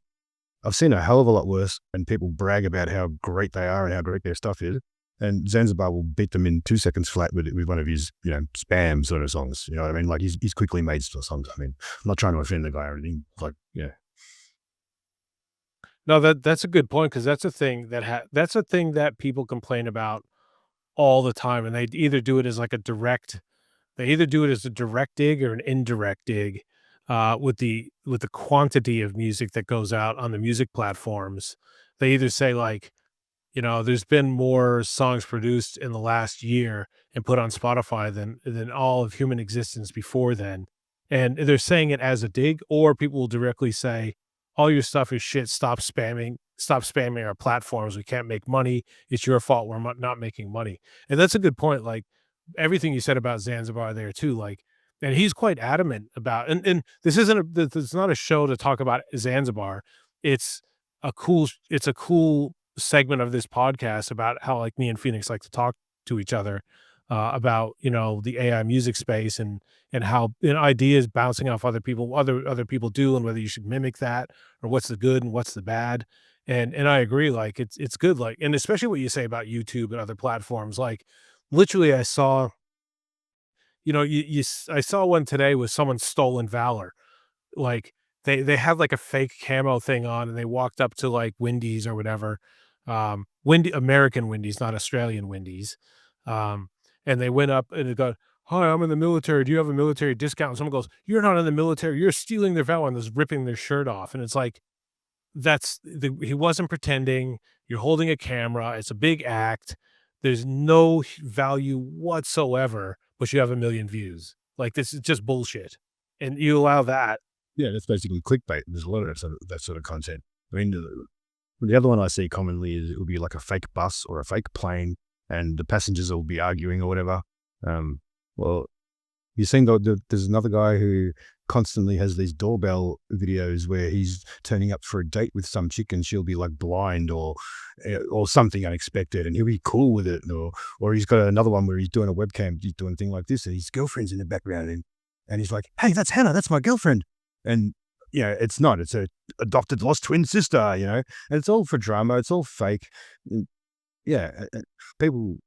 I've seen a hell of a lot worse, and people brag about how great they are and how great their stuff is. And Zanzibar will beat them in 2 seconds flat with one of his, spam sort of songs. You know what I mean? Like, he's quickly made songs. I mean, I'm not trying to offend the guy or anything. Like, yeah. No, that's a good point because that's a thing that people complain about all the time, and they either do it as like a direct they either do it as a direct dig or an indirect dig, with the quantity of music that goes out on the music platforms. They either say like, there's been more songs produced in the last year and put on Spotify than all of human existence before then. And they're saying it as a dig, or people will directly say, all your stuff is shit. Stop spamming our platforms. We can't make money. It's your fault. We're not making money. And that's a good point. Like everything you said about Zanzibar there too, like, and he's quite adamant about, and this is not a show to talk about Zanzibar. It's it's a cool segment of this podcast about how like me and Phoenix like to talk to each other about the AI music space and how ideas bouncing off other people do and whether you should mimic that or what's the good and what's the bad. And I agree, like it's good, like, and especially what you say about YouTube and other platforms. Like literally, I saw I saw one today with someone's stolen valor. Like, they had, like, a fake camo thing on, and they walked up to, like, Wendy's or whatever, American Wendy's, not Australian Wendy's, um, and they went up and they go, "Hi, I'm in the military. Do you have a military discount?" And someone goes, "You're not in the military. You're stealing their valor," and is ripping their shirt off, and it's like, he wasn't pretending. You're holding a camera. It's a big act. There's no value whatsoever, but you have 1,000,000 views. Like, this is just bullshit, and you allow that. Yeah, that's basically clickbait. There's a lot of that sort of content. I mean, the other one I see commonly is it will be like a fake bus or a fake plane, and the passengers will be arguing or whatever. Well, you've seen there's another guy who constantly has these doorbell videos where he's turning up for a date with some chick and she'll be like blind or something unexpected, and he'll be cool with it. Or he's got another one where he's doing a webcam, he's doing a thing like this, and his girlfriend's in the background, and he's like, "Hey, that's Hannah, that's my girlfriend." And it's not. It's a adopted lost twin sister. And it's all for drama. It's all fake. And people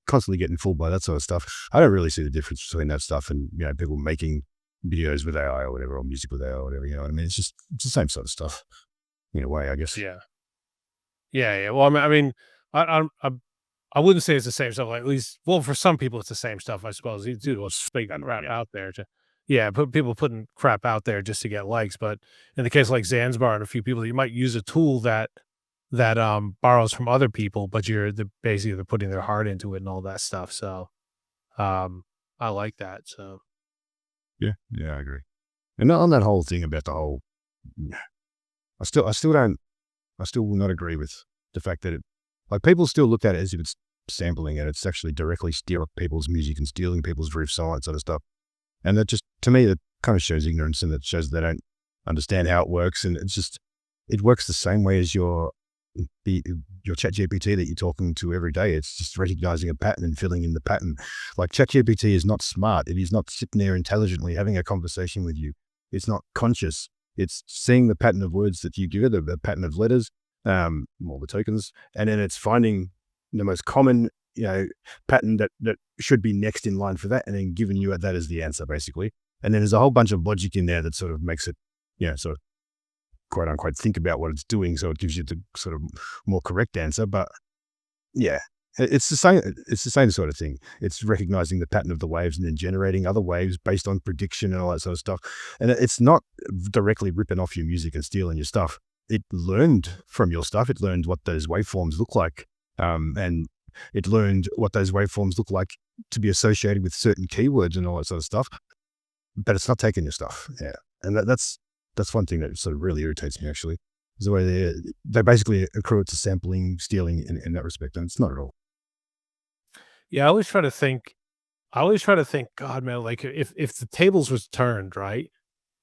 constantly getting fooled by that sort of stuff. I don't really see the difference between that stuff and people making videos with AI or whatever, or music with AI or whatever. You know what I mean? It's the same sort of stuff in a way, I guess. Yeah. Yeah. Well, I mean, I wouldn't say it's the same stuff. Like, at least, well, for some people, it's the same stuff, I suppose. You do what's big around out there. Yeah, people putting crap out there just to get likes, but in the case like Zanzibar and a few people, you might use a tool that borrows from other people, but basically they're putting their heart into it and all that stuff. So um, I like that. So Yeah, yeah, I agree. And on that whole thing about the whole, I still will not agree with the fact that like people still look at it as if it's sampling and it's actually directly stealing people's music and stealing people's riffs, all that sort of stuff. And that just, to me, that kind of shows ignorance, and that shows they don't understand how it works. And it's just, it works the same way as your chat GPT that you're talking to every day. It's just recognizing a pattern and filling in the pattern. Like chat GPT is not smart. It is not sitting there intelligently having a conversation with you. It's not conscious. It's seeing the pattern of words that you give it, the pattern of letters, all the tokens, and then it's finding the most common, pattern that should be next in line for that, and then giving you that as the answer, basically. And then there's a whole bunch of logic in there that sort of makes it, sort of quote unquote think about what it's doing, so it gives you the sort of more correct answer. But yeah, it's the same. It's the same sort of thing. It's recognizing the pattern of the waves and then generating other waves based on prediction and all that sort of stuff. And it's not directly ripping off your music and stealing your stuff. It learned from your stuff. It learned what those waveforms look like, and it learned what those waveforms look like to be associated with certain keywords and all that sort of stuff. But it's not taking your stuff. Yeah, and that's one thing that sort of really irritates me, actually, is the way they basically accrue it to sampling, stealing in that respect, and it's not at all. yeah, I always try to think, God, man, like if the tables was turned, right?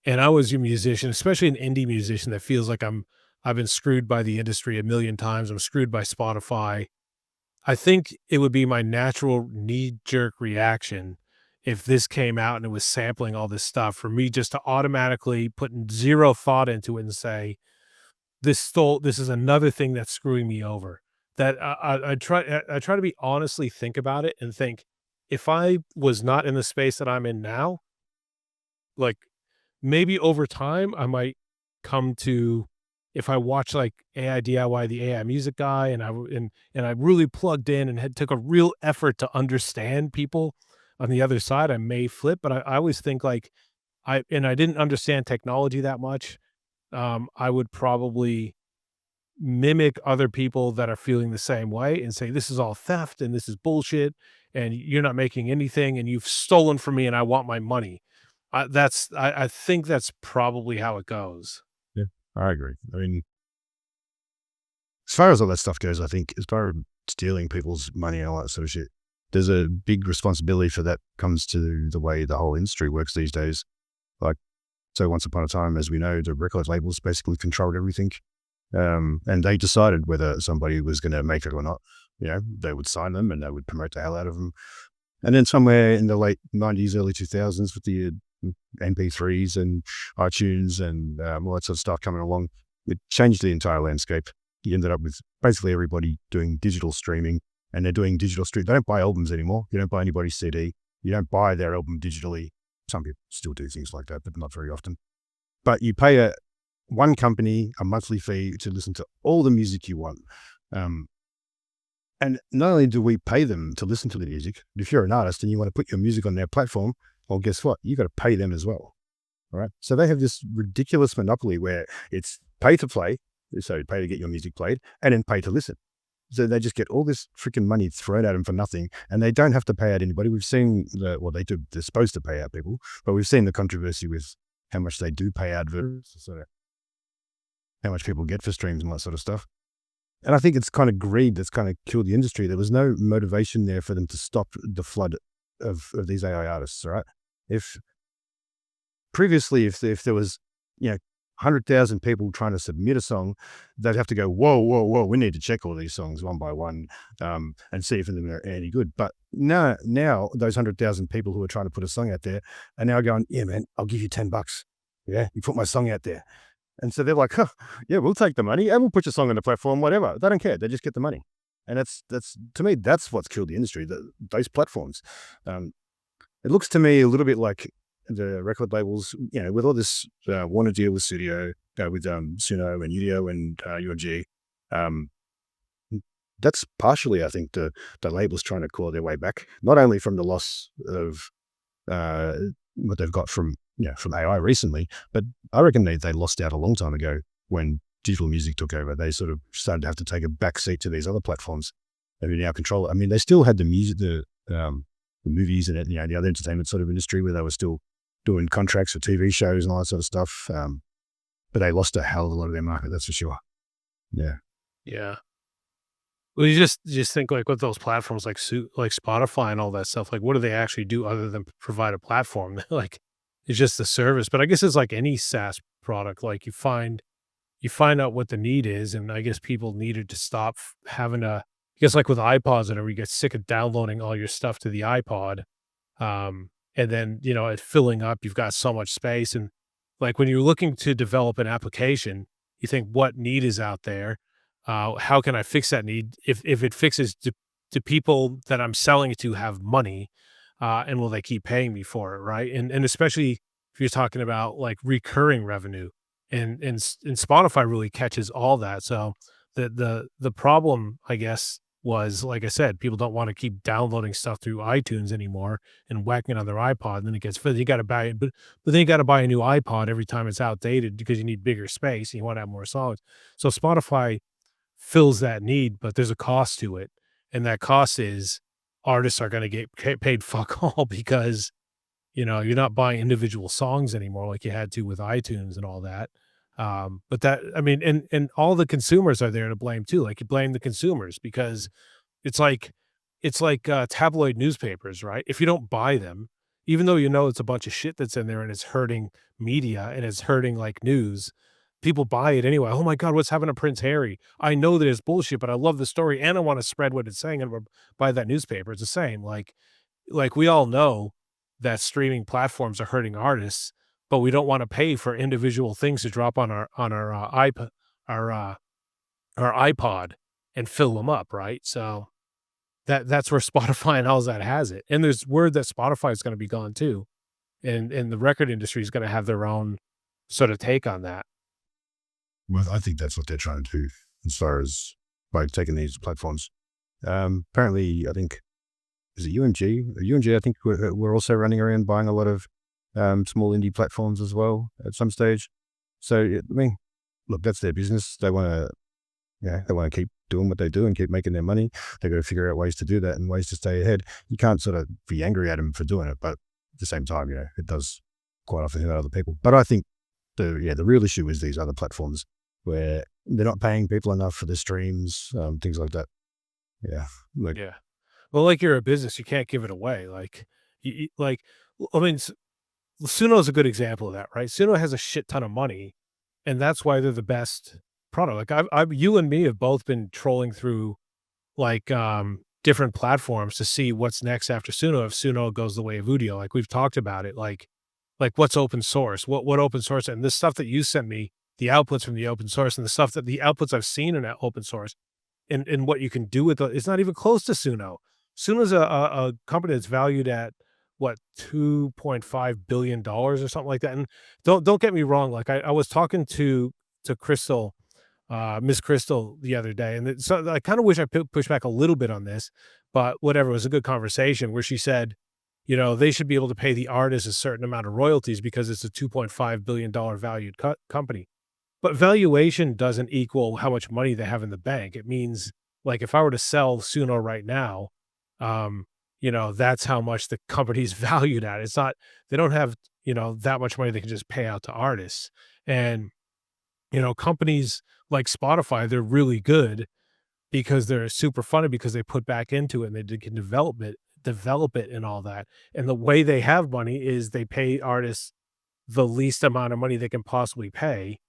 And I was a musician, especially an indie musician that feels like I've been screwed by the industry a million times. I'm screwed by Spotify. I think it would be my natural knee-jerk reaction if this came out and it was sampling all this stuff for me just to automatically put zero thought into it and say, this is another thing that's screwing me over. That I try to be honestly think about it and think, if I was not in the space that I'm in now, like maybe over time I might come to, if I watch like AI DIY, the AI music guy, and I really plugged in and took a real effort to understand people on the other side, I may flip. But I always think like I didn't understand technology that much. I would probably mimic other people that are feeling the same way and say, this is all theft and this is bullshit and you're not making anything and you've stolen from me and I want my money. I think that's probably how it goes. Yeah, I agree. I mean, as far as all that stuff goes, I think as far as stealing people's money and all that sort of shit, there's a big responsibility for that comes to the way the whole industry works these days. Like, so once upon a time, as we know, the record labels basically controlled everything. And they decided whether somebody was going to make it or not. They would sign them and they would promote the hell out of them. And then somewhere in the late 90s, early 2000s, with the MP3s and iTunes and all that sort of stuff coming along, it changed the entire landscape. You ended up with basically everybody doing digital streaming, and they're doing digital stream. They don't buy albums anymore. You don't buy anybody's CD. You don't buy their album digitally. Some people still do things like that, but not very often. But you pay one company a monthly fee to listen to all the music you want. And not only do we pay them to listen to the music, but if you're an artist and you want to put your music on their platform, well, guess what? You got to pay them as well. All right. So they have this ridiculous monopoly where it's pay to play, so pay to get your music played, and then pay to listen. So they just get all this freaking money thrown at them for nothing, and they don't have to pay out anybody. We've seen they do. They're supposed to pay out people, but we've seen the controversy with how much they do pay out versus sort of how much people get for streams and that sort of stuff. And I think it's kind of greed that's kind of killed the industry. There was no motivation there for them to stop the flood of these AI artists, right? If previously, if there was, 100,000 people trying to submit a song, they'd have to go, whoa, we need to check all these songs one by one and see if they're any good. But now those 100,000 people who are trying to put a song out there are now going, yeah, man, I'll give you $10. Yeah, you put my song out there. And so they're like, yeah, we'll take the money and we'll put your song on the platform, whatever. They don't care. They just get the money. And that's to me, that's what's killed the industry, those platforms. It looks to me a little bit like the record labels, with all this want to deal with studio, with Suno and Udio and UMG. That's partially, I think, the labels trying to claw their way back, not only from the loss of what they've got from from AI recently. But I reckon they lost out a long time ago when digital music took over. They sort of started to have to take a back seat to these other platforms. They now control it. I mean, they still had the music, the movies and the other entertainment sort of industry where they were still doing contracts for TV shows and all that sort of stuff. But they lost a hell of a lot of their market, that's for sure. Yeah. Yeah. Well, you just think like with those platforms like Spotify and all that stuff, like what do they actually do other than provide a platform? Like it's just the service. But I guess it's like any SaaS product. Like you find out what the need is, and I guess people needed to stop having a. I guess like with iPods, whenever you get sick of downloading all your stuff to the iPod, and then it filling up, you've got so much space, and like when you're looking to develop an application, you think what need is out there, how can I fix that need? If it fixes, do people that I'm selling it to have money, and will they keep paying me for it, right? And especially if you're talking about like recurring revenue, and Spotify really catches all that. So the problem, I guess, was like I said, people don't want to keep downloading stuff through iTunes anymore and whacking it on their iPod. And then it gets filled. You got to buy it, but then you got to buy a new iPod every time it's outdated because you need bigger space and you want to have more songs. So Spotify fills that need, but there's a cost to it. And that cost is artists are going to get paid fuck all because, you're not buying individual songs anymore like you had to with iTunes and all that. But that, I mean, and all the consumers are there to blame too. Like you blame the consumers because it's like tabloid newspapers, right? If you don't buy them, even though it's a bunch of shit that's in there and it's hurting media and it's hurting like news, people buy it anyway. Oh my God, what's happened to Prince Harry? I know that it's bullshit, but I love the story and I want to spread what it's saying and buy that newspaper. It's the same. Like we all know that streaming platforms are hurting artists, but we don't want to pay for individual things to drop on our iPod, our our iPod and fill them up, right? So that's where Spotify and all that has it. And there's word that Spotify is going to be gone too, and the record industry is going to have their own sort of take on that. Well, I think that's what they're trying to do as far as by taking these platforms. Apparently, I think, is it UMG? UMG, I think we're also running around buying a lot of small indie platforms as well at some stage. So, I mean, look, that's their business. They want to, they want to keep doing what they do and keep making their money. They got to figure out ways to do that and ways to stay ahead. You can't sort of be angry at them for doing it, but at the same time, it does quite often hurt other people. But I think the real issue is these other platforms where they're not paying people enough for the streams, things like that. Yeah. Yeah. Well, like you're a business, you can't give it away. Like, I mean, Suno is a good example of that, right? Suno has a shit ton of money, and that's why they're the best product. Like you and me have both been trolling through like different platforms to see what's next after Suno if Suno goes the way of Udio. Like we've talked about it, like what's open source, what open source, and this stuff that you sent me, the outputs from the open source, and the outputs I've seen in that open source, and what you can do with it's not even close to Suno. Suno's a company that's valued at what $2.5 billion or something like that. And don't get me wrong, like I was talking to Crystal, Miss Crystal the other day, and so I kind of wish I pushed back a little bit on this, but whatever, it was a good conversation where she said, they should be able to pay the artist a certain amount of royalties because it's a $2.5 billion valued company. But valuation doesn't equal how much money they have in the bank. It means like if I were to sell Suno right now, that's how much the company's valued at. It's not, they don't have, that much money they can just pay out to artists. And, companies like Spotify, they're really good because they're super funny because they put back into it and they can develop it and all that. And the way they have money is they pay artists the least amount of money they can possibly pay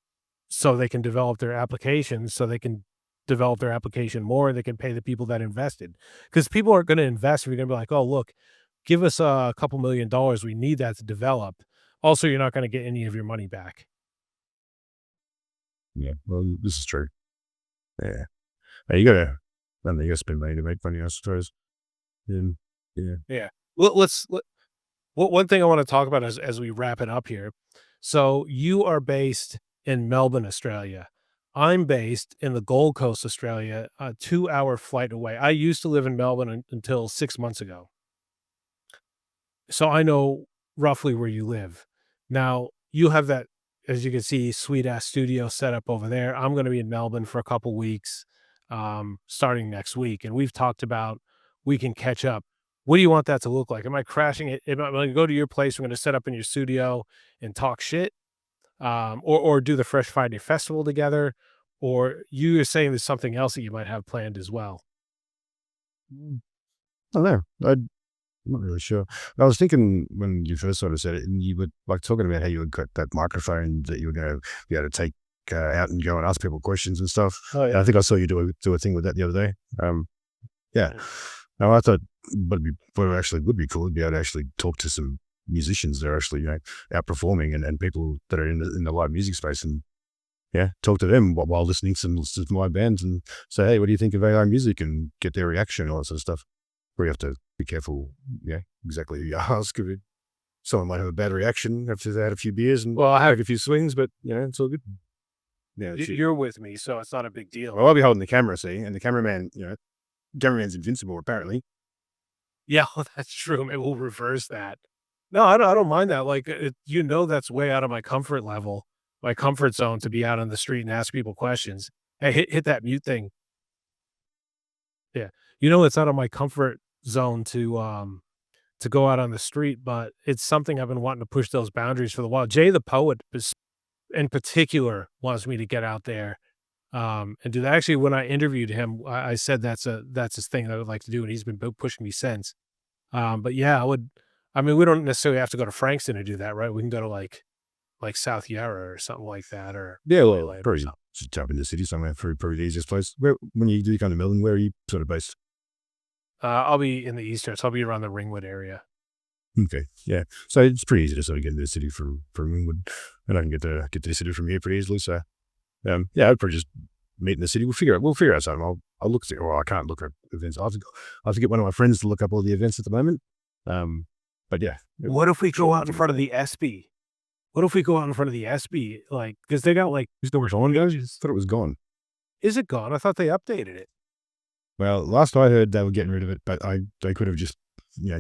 so they can develop their applications, so they can develop their application more, they can pay the people that invested. Because people aren't going to invest if you're going to be like, oh, look, give us a couple $1,000,000. We need that to develop. Also, you're not going to get any of your money back. Yeah, well, this is true. Yeah. Hey, you got to spend money to make money, I suppose. Yeah. Well, one thing I want to talk about as we wrap it up here. So you are based in Melbourne, Australia. I'm based in the Gold Coast, Australia, a 2-hour flight away. I used to live in Melbourne until 6 months ago. So I know roughly where you live. Now, you have that, as you can see, sweet ass studio set up over there. I'm going to be in Melbourne for a couple weeks, starting next week. And we've talked about we can catch up. What do you want that to look like? Am I crashing it? Am I going to go to your place? We're going to set up in your studio and talk shit, or do the Fresh Friday Festival together, or you are saying there's something else that you might have planned as well. I don't know. I'm not really sure. I was thinking when you first sort of said it, and you were like talking about how you had got that microphone that you were going to be able to take out and go and ask people questions and stuff. Oh And I think I saw you do a thing with that the other day. Yeah. Now I thought what actually would be cool would be able to actually talk to some musicians that are actually out performing and people that are in the live music space, and talk to them while listening to my bands and say, hey, what do you think of AI music, and get their reaction, all that sort of stuff. Where you have to be careful, exactly who you ask. Someone might have a bad reaction after they had a few beers and Well, I have take a few swings, but it's all good. Yeah, you're with me, so it's not a big deal. well, I'll be holding the camera, see, and the cameraman's invincible apparently. Yeah, well, that's true. Maybe we'll reverse that. No, I don't mind that. Like, that's way out of my comfort level, my comfort zone to be out on the street and ask people questions. Hey, hit that mute thing. Yeah, it's out of my comfort zone to go out on the street, but it's something I've been wanting to push those boundaries for a while. Jay the Poet in particular wants me to get out there, and do that. Actually, when I interviewed him, I said that's his thing that I would like to do, and he's been pushing me since. But yeah, I mean, we don't necessarily have to go to Frankston to do that, right? We can go to like South Yarra or something like that, or Well, Leyland or probably something. just jump in the city somewhere, probably the easiest place. When you do come to Melbourne, where are you sort of based? I'll be in the eastern, so I'll be around the Ringwood area. Okay, yeah. So it's pretty easy to sort of get into the city from Ringwood, and I can get to the city from here pretty easily. So, I'd probably just meet in the city. We'll figure out something. I'll look at, or I can't look at events. I have to get one of my friends to look up all the events at the moment. But yeah. What if we go out in front of the SB? What if we go out in front of the SB? Like, because they got like, Is there where someone goes? I thought it was gone. is it gone? I thought they updated it. Well, last I heard, they were getting rid of it, but they could have just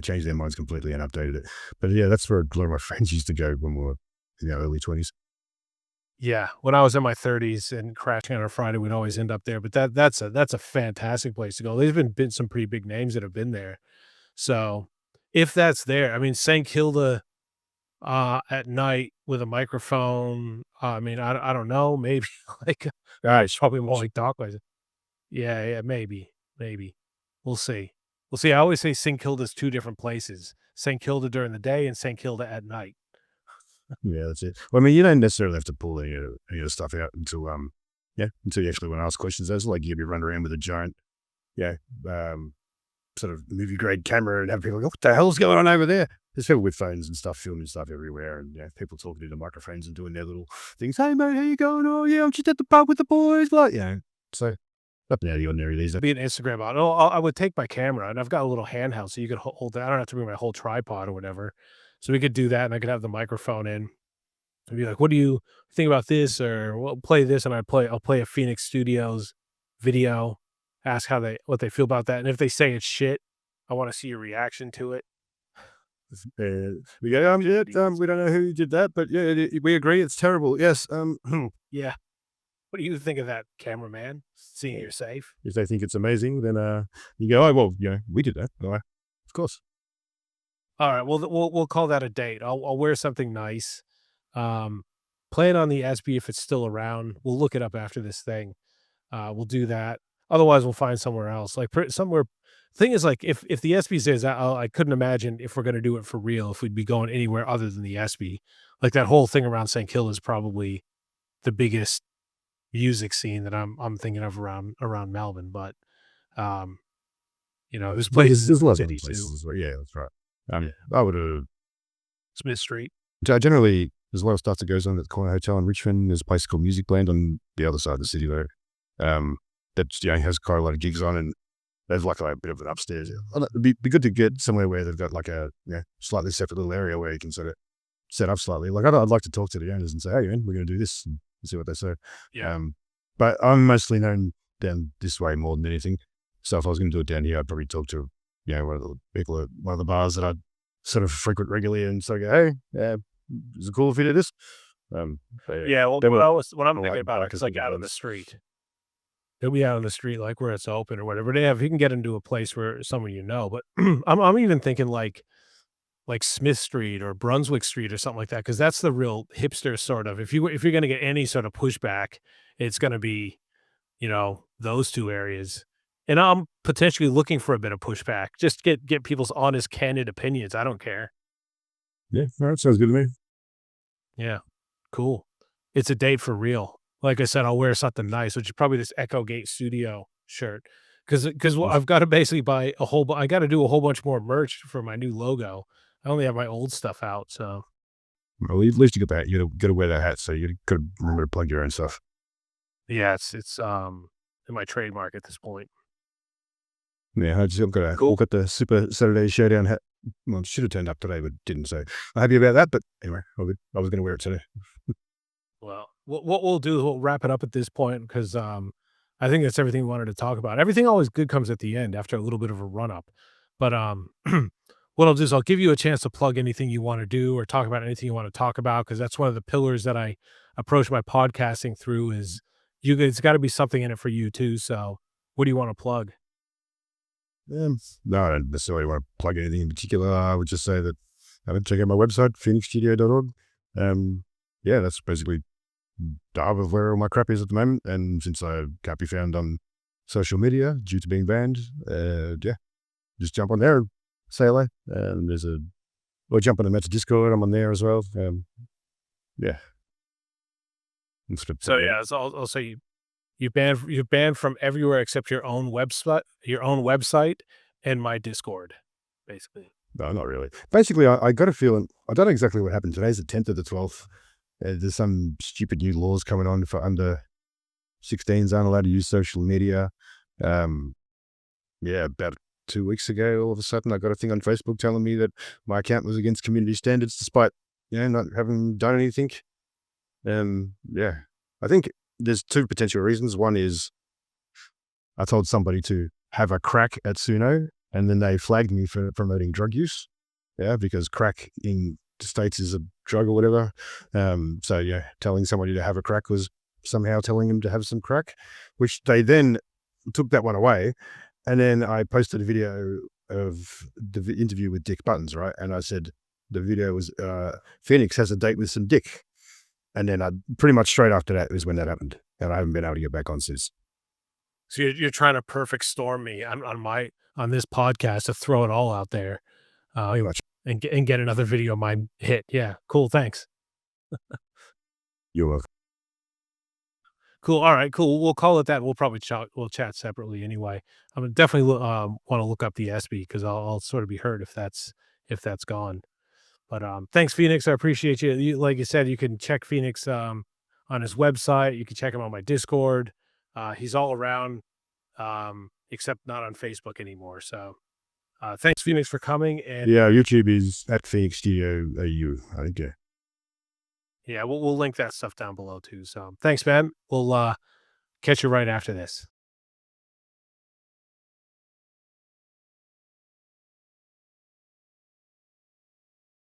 changed their minds completely and updated it. But yeah, that's where a lot of my friends used to go when we were early 20s. Yeah, when I was in my 30s and crashing on a Friday, we'd always end up there. But that's a fantastic place to go. There's been some pretty big names that have been there. So if that's there, I mean, St. Kilda at night with a microphone. I mean, I don't know, maybe like it's probably more like dark places. Yeah, maybe. We'll see. I always say St. Kilda's two different places. St. Kilda during the day and St. Kilda at night. Yeah, that's it. Well, I mean, you don't necessarily have to pull any of the stuff out until you actually want to ask questions. That's like you'd be running around with a giant, sort of movie grade camera and have people go, what the hell's going on over there? There's people with phones and stuff filming stuff everywhere, and people talking to the microphones and doing their little things. Hey mate, how you going? Oh yeah, I'm just at the pub with the boys. Like, so nothing out of the ordinary these days. Be an Instagram out. Oh, I would take my camera, and I've got a little handheld, so you could hold that. I don't have to bring my whole tripod or whatever. So we could do that, and I could have the microphone in. And be like, what do you think about this? Or well, play this, and I'll play a Phoenix Studios video, ask what they feel about that. And if they say it's shit, I want to see your reaction to it. We go, we don't know who did that, but yeah, we agree it's terrible. Yes. Yeah. What do you think of that, cameraman? Seeing you're safe. If they think it's amazing, then you go, oh well, we did that. Of course. All right. Well, we'll call that a date. I'll wear something nice. Plan on the SB if it's still around. We'll look it up after this thing. We'll do that. Otherwise, we'll find somewhere else. Like somewhere. Thing is, like if the SB is, I couldn't imagine if we're going to do it for real if we'd be going anywhere other than the SB. Like that whole thing around St. Kilda is probably the biggest music scene that I'm thinking of around Melbourne. But there's places, there's lots of cities places too. as well. Yeah, that's right. I would have. Smith Street. Generally, there's a lot of stuff that goes on at the Corner Hotel in Richmond. There's a place called Music Blend on the other side of the city there. That has quite a lot of gigs on, and there's like a bit of an upstairs. It'd be good to get somewhere where they've got like a slightly separate little area where you can sort of set up slightly. Like I'd like to talk to the owners and say, hey man, we're going to do this, and see what they say. Yeah. But I'm mostly known down this way more than anything. So if I was going to do it down here, I'd probably talk to one of the people at one of the bars that I'd sort of frequent regularly, and so I go, hey, is it cool if we do this? But Yeah, well, they were what I'm thinking like about it, bikers it's like and out on things. the street. They'll be out on the street, like where it's open or whatever. They have, you can get into a place where someone you know, but I'm even thinking like Smith Street or Brunswick Street or something like that, because that's the real hipster sort of. If you're gonna get any sort of pushback, it's gonna be, those two areas. And I'm potentially looking for a bit of pushback. Just get people's honest, candid opinions. I don't care. Yeah, all right, sounds good to me. Yeah. Cool. It's a date for real. Like I said, I'll wear something nice, which is probably this Echo Gate Studio shirt. Because I've got to basically buy I got to do a whole bunch more merch for my new logo. I only have my old stuff out. So Well, at least you got that. You got to wear that hat, so you got to remember to plug your own stuff. yeah, it's in my trademark at this point. Yeah, I've got a Cool. look at the Super Saturday Showdown hat. Well, it should have turned up today, but didn't. So I'm happy about that. But anyway, I was going to wear it today. Well, what we'll do is we'll wrap it up at this point because I think that's everything we wanted to talk about. Everything always good comes at the end after a little bit of a run up. But what I'll do is I'll give you a chance to plug anything you want to do or talk about anything you want to talk about, because that's one of the pillars that I approach my podcasting through is it's got to be something in it for you too. So what do you want to plug? No, I don't necessarily want to plug anything in particular. I would just say that check out my website, phoenixstudio.org. Yeah, that's basically of where all my crap is at the moment. And since I can't be found on social media due to being banned, just jump on there and say hello. And or jump on the Meta Discord. I'm on there as well. Yeah. So yeah, so I'll say you're banned from everywhere except your own website and my Discord, basically. No, not really. Basically, I got a feeling, I don't know exactly what happened. Today's the 10th or the 12th. There's some stupid new laws coming on for under 16s aren't allowed to use social media. About 2 weeks ago, all of a sudden, I got a thing on Facebook telling me that my account was against community standards despite, not having done anything. I think there's two potential reasons. One is I told somebody to have a crack at Suno, and then they flagged me for promoting drug use. Yeah, because crack in the States is a drug or whatever. Telling somebody to have a crack was somehow telling them to have some crack, which they then took that one away. And then I posted a video of the interview with Dick Buttons, right? And I said the video was Fenix has a date with some dick. And then pretty much straight after that was when that happened. And I haven't been able to get back on since. So you're trying to perfect storm me on this podcast to throw it all out there, and get another video of mine hit. Yeah, cool. Thanks. You're welcome. Cool. All right. Cool. We'll call it that. We'll probably chat separately anyway. I'm gonna definitely want to look up the SB because I'll sort of be hurt if that's gone. But thanks, Phoenix. I appreciate you. Like you said, you can check Phoenix on his website. You can check him on my Discord. He's all around, except not on Facebook anymore. So thanks, Phoenix, for coming. And yeah, YouTube is at Fenix Studio AU, I think. Yeah, we'll link that stuff down below too. So thanks, man. We'll catch you right after this.